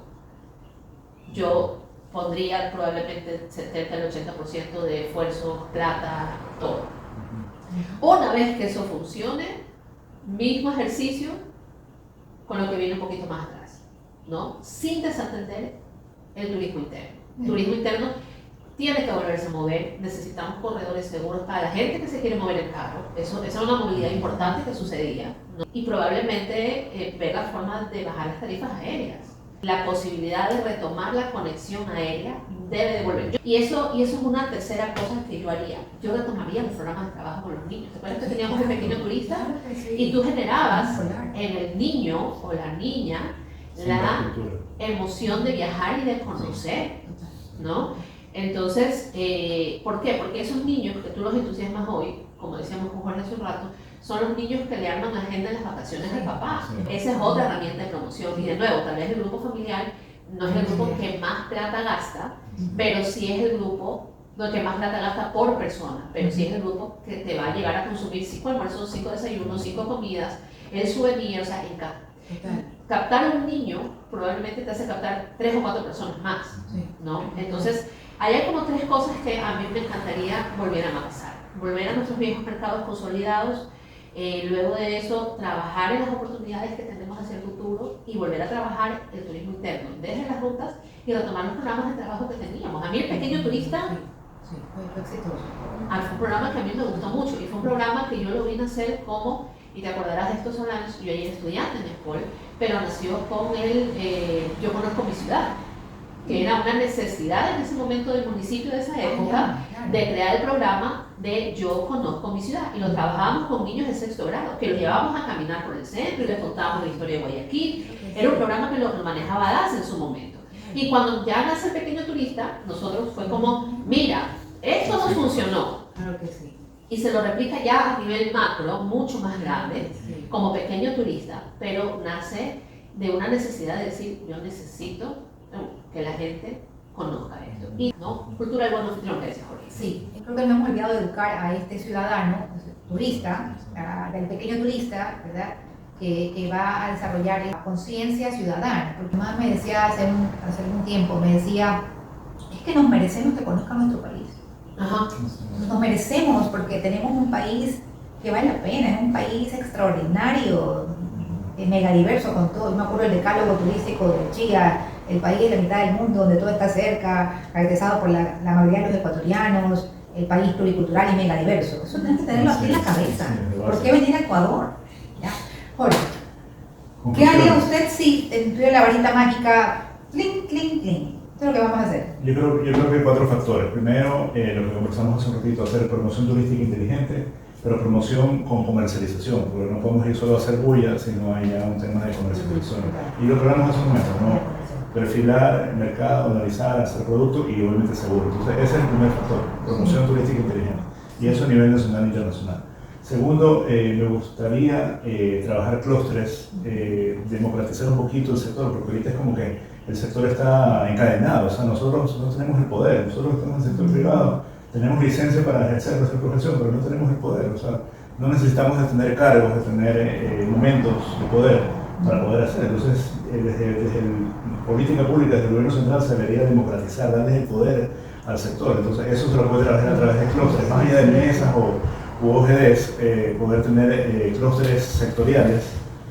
yo pondría probablemente el 70 al 80% de esfuerzo, plata, todo. Una vez que eso funcione, mismo ejercicio con lo que viene un poquito más atrás, ¿no? Sin desatender el turismo interno. El turismo interno tiene que volverse a mover, necesitamos corredores seguros para la gente que se quiere mover en carro, eso es una movilidad importante que sucedía, ¿no? Y probablemente ver la forma de bajar las tarifas aéreas. La posibilidad de retomar la conexión aérea debe de volver. Y eso es una tercera cosa que yo haría. Yo retomaría los programas de trabajo con los niños. ¿Te acuerdas que teníamos el pequeño turista? Y tú generabas en el niño o la niña la emoción de viajar y de conocer, ¿no? Entonces, ¿por qué? Porque esos niños que tú los entusiasmas hoy, como decíamos con Jorge hace un rato, son los niños que le arman la agenda en las vacaciones al papá. Esa es otra herramienta de promoción. Y de nuevo, tal vez el grupo familiar no es el grupo que más plata gasta, pero sí es el grupo que más plata gasta por persona, pero sí es el grupo que te va a llegar a consumir 5 almuerzos, 5 desayunos, 5 comidas, el souvenir, o sea, captar a un niño probablemente te hace captar 3 o 4 personas más, ¿no? Entonces, ahí hay como 3 cosas que a mí me encantaría volver a pasar. Volver a nuestros viejos mercados consolidados, luego de eso trabajar en las oportunidades que tenemos hacia el futuro y volver a trabajar el turismo interno desde las rutas y retomar los programas de trabajo que teníamos. A mí el pequeño turista fue exitoso. Fue un programa que a mí me gustó mucho y fue un programa que yo lo vine a hacer como, y te acordarás de estos Solange, yo era estudiante en la escuela, pero nació con Yo Conozco Mi Ciudad, que era una necesidad en ese momento del municipio de esa época de crear el programa de Yo Conozco Mi Ciudad, y lo trabajábamos con niños de 6º grado, que los llevábamos a caminar por el centro y les contábamos la historia de Guayaquil. Era un programa que lo manejaba DAS en su momento. Y cuando ya nace el pequeño turista, nosotros fue como, mira, esto no funcionó. Claro que sí. Y se lo replica ya a nivel macro, mucho más grande, como pequeño turista, pero nace de una necesidad de decir, yo necesito que la gente conozca esto. Y no, cultura del buen anfitrión, que decía Jorge. Sí, creo que nos hemos olvidado de educar a este ciudadano, turista, del pequeño turista, ¿verdad? Que va a desarrollar la conciencia ciudadana. Porque más me decía hace algún tiempo, me decía, es que nos merecemos que conozcan nuestro país. Ajá. Nos merecemos porque tenemos un país que vale la pena, es un país extraordinario, mega diverso con todo. Yo me acuerdo del decálogo turístico de Chía, el país de la mitad del mundo donde todo está cerca, caracterizado por la mayoría de los ecuatorianos, el país pluricultural y mega diverso. Eso tenemos que tenerlo aquí en la cabeza. ¿Por qué venir a Ecuador? ¿Ya? Jorge, ¿qué haría usted si tuviera la varita mágica? Clink, clink, clink. Esto es lo que vamos a hacer. Yo creo que hay 4 factores. Primero, lo que conversamos hace un ratito, hacer promoción turística inteligente, pero promoción con comercialización, porque no podemos ir solo a hacer bulla si no hay ya un tema de comercialización. Y lo que hablamos hace un momento, ¿no? Perfilar el mercado, analizar, hacer producto y obviamente seguro. Entonces, ese es el primer factor, promoción turística inteligente. Y eso a nivel nacional e internacional. Segundo, me gustaría trabajar clústeres, democratizar un poquito el sector, porque ahorita es como que el sector está encadenado, o sea, nosotros no tenemos el poder, nosotros estamos en el sector privado, tenemos licencia para ejercer nuestra profesión, pero no tenemos el poder, o sea, no necesitamos de tener cargos, de tener momentos de poder para poder hacer. Entonces, desde política pública, desde el gobierno central, se debería democratizar, darle el poder al sector. Entonces, eso se lo puede trabajar a través de clústeres, más allá de mesas u OGDs, poder tener clústeres sectoriales,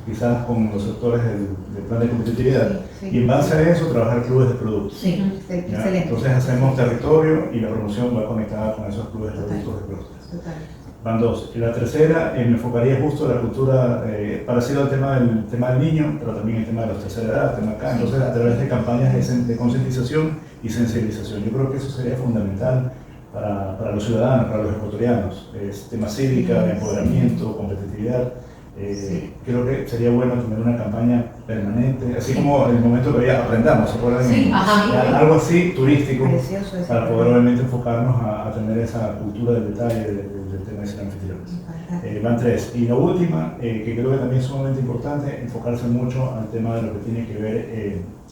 quizás con los sectores del plan de competitividad, y en base a eso trabajar clubes de productos. Sí, excelente. Entonces hacemos territorio y la promoción va conectada con esos clubes de productos de clústeres. Total. Van 2. Y la tercera, me enfocaría justo en la cultura, parecido al tema del niño, pero también el tema de la tercera edad, el tema acá. Entonces, a través de campañas de concientización y sensibilización. Yo creo que eso sería fundamental para los ciudadanos, para los ecuatorianos. Tema cívica, de empoderamiento, competitividad. Creo que sería bueno tener una campaña permanente, así como en el momento que ya aprendamos, ¿se acuerdan? Sí, Algo así turístico, precioso eso, para poder obviamente enfocarnos a tener esa cultura del detalle del tema de ser anfitriones. Van 3. Y la última, que creo que también es sumamente importante, enfocarse mucho al tema de lo que tiene que ver,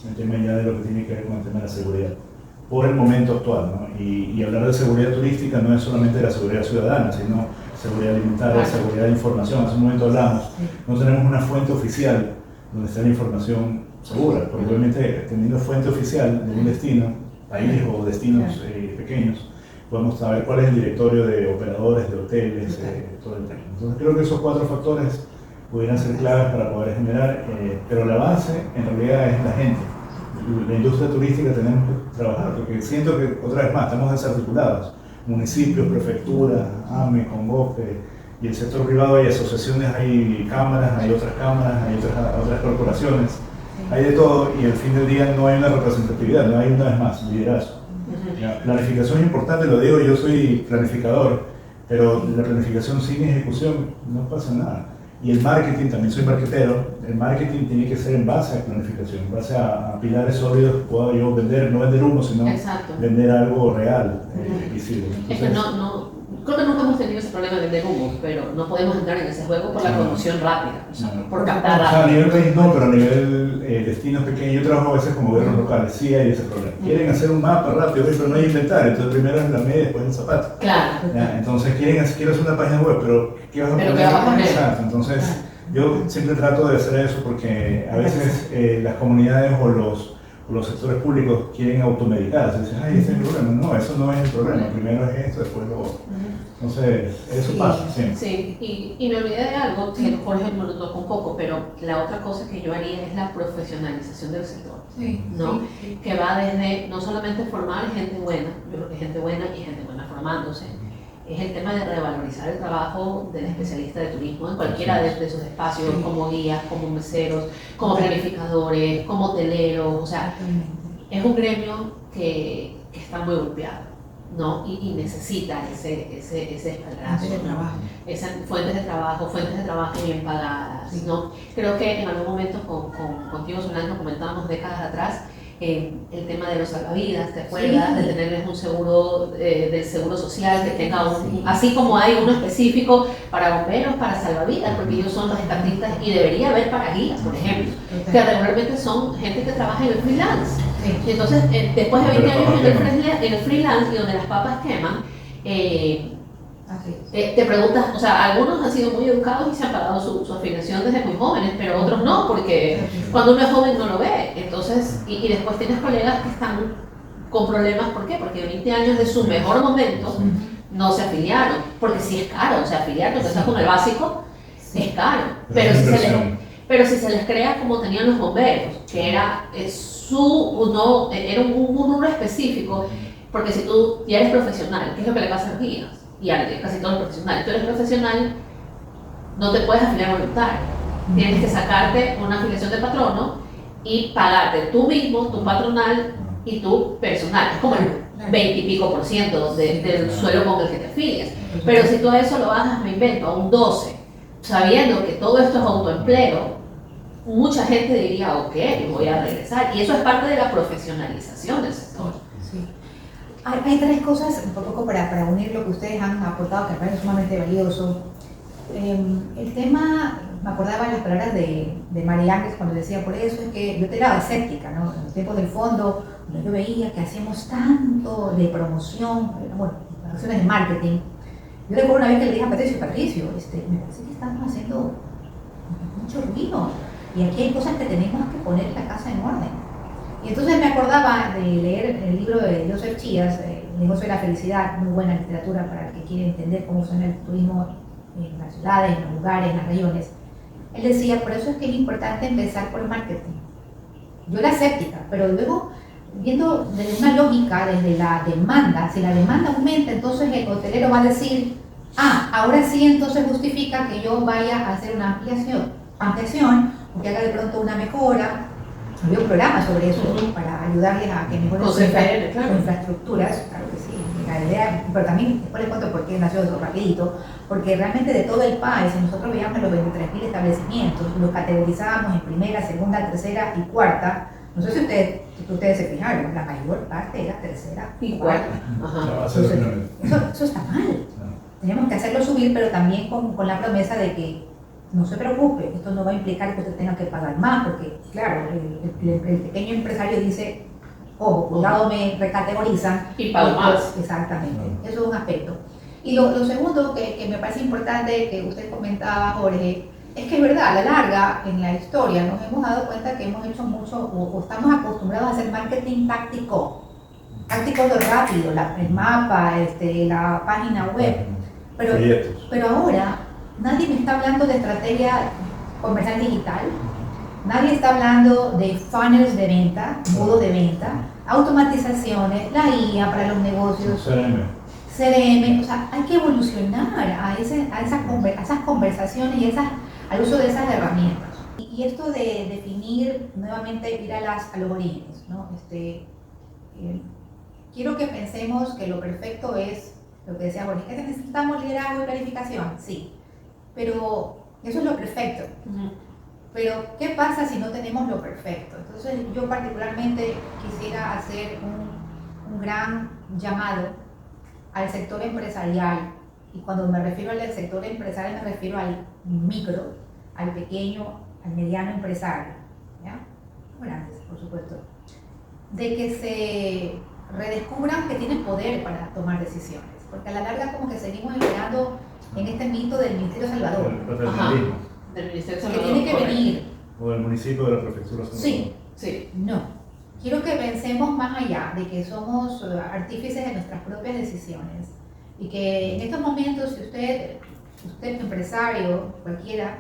el tema ya de lo que tiene que ver con el tema de la seguridad, por el momento actual, ¿no? Y hablar de seguridad turística no es solamente la seguridad ciudadana, sino seguridad alimentaria, seguridad de información. Hace un momento hablamos, no tenemos una fuente oficial donde está la información segura, porque obviamente teniendo fuente oficial de un destino, país o destinos pequeños, podemos saber cuál es el directorio de operadores, de hoteles, todo el tema. Entonces creo que esos 4 factores pudieran ser claves para poder generar, pero la base en realidad es la gente. La industria turística tenemos que trabajar, porque siento que, otra vez más, estamos desarticulados. Municipios, prefecturas, AME, Congope, y el sector privado hay asociaciones, hay cámaras, hay otras otras corporaciones, hay de todo, y al fin del día no hay una representatividad, no hay, una vez más, liderazgo. La planificación es importante, lo digo, yo soy planificador, pero la planificación sin ejecución no pasa nada. Y el marketing, también soy marketero, el marketing tiene que ser en base a planificación, en base a pilares sólidos que pueda yo vender, no vender humo, sino vender algo real, visible. Entonces, es que creo que nunca hemos tenido ese problema de vender humo, pero no podemos entrar en ese juego por la promoción rápida, por captar rápido. O sea, a nivel país no, pero a nivel destinos pequeños, yo trabajo a veces con gobiernos locales, sí hay ese problema. Quieren hacer un mapa rápido, pero no hay inventario, entonces primero es la media y después el zapato. Claro. Entonces quiero hacer una página web, pero ¿qué vas a poner? Exacto. Entonces yo siempre trato de hacer eso porque a veces las comunidades o los sectores públicos quieren automedicarse, dicen, ay, ese es el problema. No, eso no es el problema, primero es esto, después lo otro. Entonces, eso pasa siempre. Sí, y me olvidé de algo que Jorge me lo tocó un poco, pero la otra cosa que yo haría es la profesionalización del sector, ¿no? Que va desde no solamente formar gente buena, yo creo que gente buena y gente buena formándose, es el tema de revalorizar el trabajo del especialista de turismo en cualquiera de sus espacios, como guías, como meseros, como planificadores, como hoteleros, o sea, es un gremio que está muy golpeado, ¿no? Y necesita ese espaldarazo, esas fuentes de trabajo bien pagadas, ¿no? Creo que en algún momento contigo, Solange, comentábamos décadas atrás, el tema de los salvavidas, ¿te acuerdas? De tenerles un seguro del seguro social que tenga así como hay uno específico para bomberos, para salvavidas, porque ellos son rescatistas y debería haber para guías, por ejemplo, que regularmente son gente que trabaja en el freelance. Y entonces, después de 20 años en el freelance y donde las papas queman, te preguntas, o sea, algunos han sido muy educados y se han pagado su afiliación desde muy jóvenes, pero otros no, porque cuando uno es joven no lo ve. Entonces, y después tienes colegas que están con problemas, ¿por qué? Porque 20 años de su mejor momento no se afiliaron, porque sí es caro, o sea, afiliarte, que estás con el básico, es caro, pero si se les crea como tenían los bomberos, que era era un rubro específico, porque si tú ya eres profesional, ¿qué es lo que le pasa a los guías? Y a casi todos los profesionales. Tú eres profesional, no te puedes afiliar voluntario. Tienes que sacarte una afiliación de patrono y pagarte tú mismo, tu patronal y tu personal. Es como el 20 y pico % del sueldo con el que te afilias. Pero si tú a eso lo bajas, me invento, a un 12, sabiendo que todo esto es autoempleo, mucha gente diría, ok, voy a regresar. Y eso es parte de la profesionalización del sector. Hay 3 cosas, un poco para unir lo que ustedes han aportado, que me parece sumamente valioso. El tema, me acordaba de las palabras de María Ángeles cuando decía, por eso es que yo era escéptica, ¿no? En los tiempos del fondo, yo veía que hacíamos tanto de promoción, bueno, acciones de marketing. Yo recuerdo una vez que le dije a Patricio, me parece que estamos haciendo mucho ruido y aquí hay cosas que tenemos que poner la casa en orden. Y entonces me acordaba de leer el libro de Joseph Chías, El negocio de la felicidad, muy buena literatura para el que quiere entender cómo funciona el turismo en las ciudades, en los lugares, en las regiones. Él decía, por eso es que es importante empezar por el marketing. Yo era escéptica, pero luego, viendo desde una lógica, desde la demanda, si la demanda aumenta, entonces el hotelero va a decir, ahora sí, entonces justifica que yo vaya a hacer una ampliación, o que haga de pronto una mejora. Había un programa sobre eso para ayudarles a que mejoren sus infraestructuras, claro que sí, la idea, pero también después les cuento por qué nació eso rapidito, porque realmente de todo el país, si nosotros veíamos los 23.000 establecimientos, los categorizábamos en primera, segunda, tercera y cuarta. No sé si ustedes se fijaron, la mayor parte era tercera y cuarta. Entonces, eso está mal. Tenemos que hacerlo subir, pero también con la promesa de que no se preocupe, esto no va a implicar que usted tenga que pagar más, porque claro, el pequeño empresario dice, ojo, cuidado, me recategorizan. Y pago más. Exactamente, eso es un aspecto. Y lo segundo que me parece importante que usted comentaba, Jorge, es que es verdad, a la larga, en la historia, nos hemos dado cuenta que hemos hecho mucho, o estamos acostumbrados a hacer marketing táctico lo rápido, el mapa, la página web, pero ahora nadie me está hablando de estrategia comercial digital, nadie está hablando de funnels de venta, modos de venta, automatizaciones, la IA para los negocios, CRM, o sea, hay que evolucionar a esas conversaciones y al uso de esas herramientas. Y esto de definir, nuevamente ir a los orígenes, ¿no? Quiero que pensemos que lo perfecto es lo que decía Jorge, que necesitamos liderazgo y planificación, sí, pero eso es lo perfecto. Pero, ¿qué pasa si no tenemos lo perfecto? Entonces, yo particularmente quisiera hacer un gran llamado al sector empresarial, y cuando me refiero al sector empresarial me refiero al micro, al pequeño, al mediano empresario, ¿ya? Grandes, por supuesto, de que se redescubran que tienen poder para tomar decisiones, porque a la larga como que seguimos esperando en este mito del Ministerio Salvador. Del Ministerio Que Salvador. tiene que venir. O del municipio de la prefectura. Sí. No. Quiero que pensemos más allá de que somos artífices de nuestras propias decisiones y que en estos momentos, si usted empresario, cualquiera,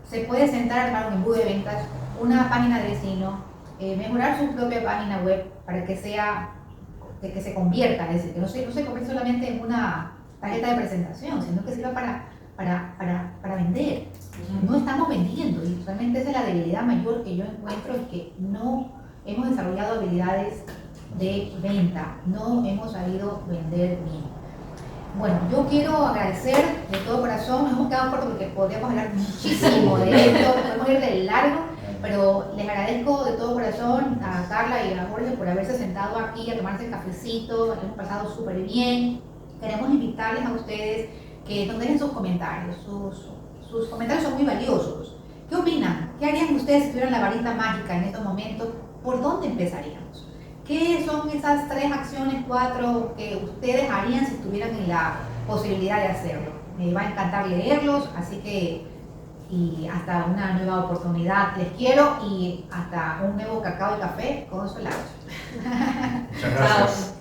se puede sentar a armar un embudo de ventas, una página de destino, mejorar su propia página web para que se convierta, es decir, que no se convierta solamente en una tarjeta de presentación, sino que sirva para vender. No estamos vendiendo y realmente esa es la debilidad mayor que yo encuentro, es que no hemos desarrollado habilidades de venta, no hemos sabido vender bien. Bueno, yo quiero agradecer de todo corazón, nos hemos quedado cortos porque podríamos hablar muchísimo de esto, podemos ir de largo, pero les agradezco de todo corazón a Carla y a Jorge por haberse sentado aquí a tomarse el cafecito, hemos pasado súper bien. Queremos invitarles a ustedes que nos dejen sus comentarios, sus comentarios son muy valiosos. ¿Qué opinan? ¿Qué harían ustedes si tuvieran la varita mágica en estos momentos? ¿Por dónde empezaríamos? ¿Qué son esas 3 acciones, 4 que ustedes harían si tuvieran la posibilidad de hacerlo? Me va a encantar leerlos, así que y hasta una nueva oportunidad les quiero y hasta un nuevo cacao y café con Solange. Muchas gracias.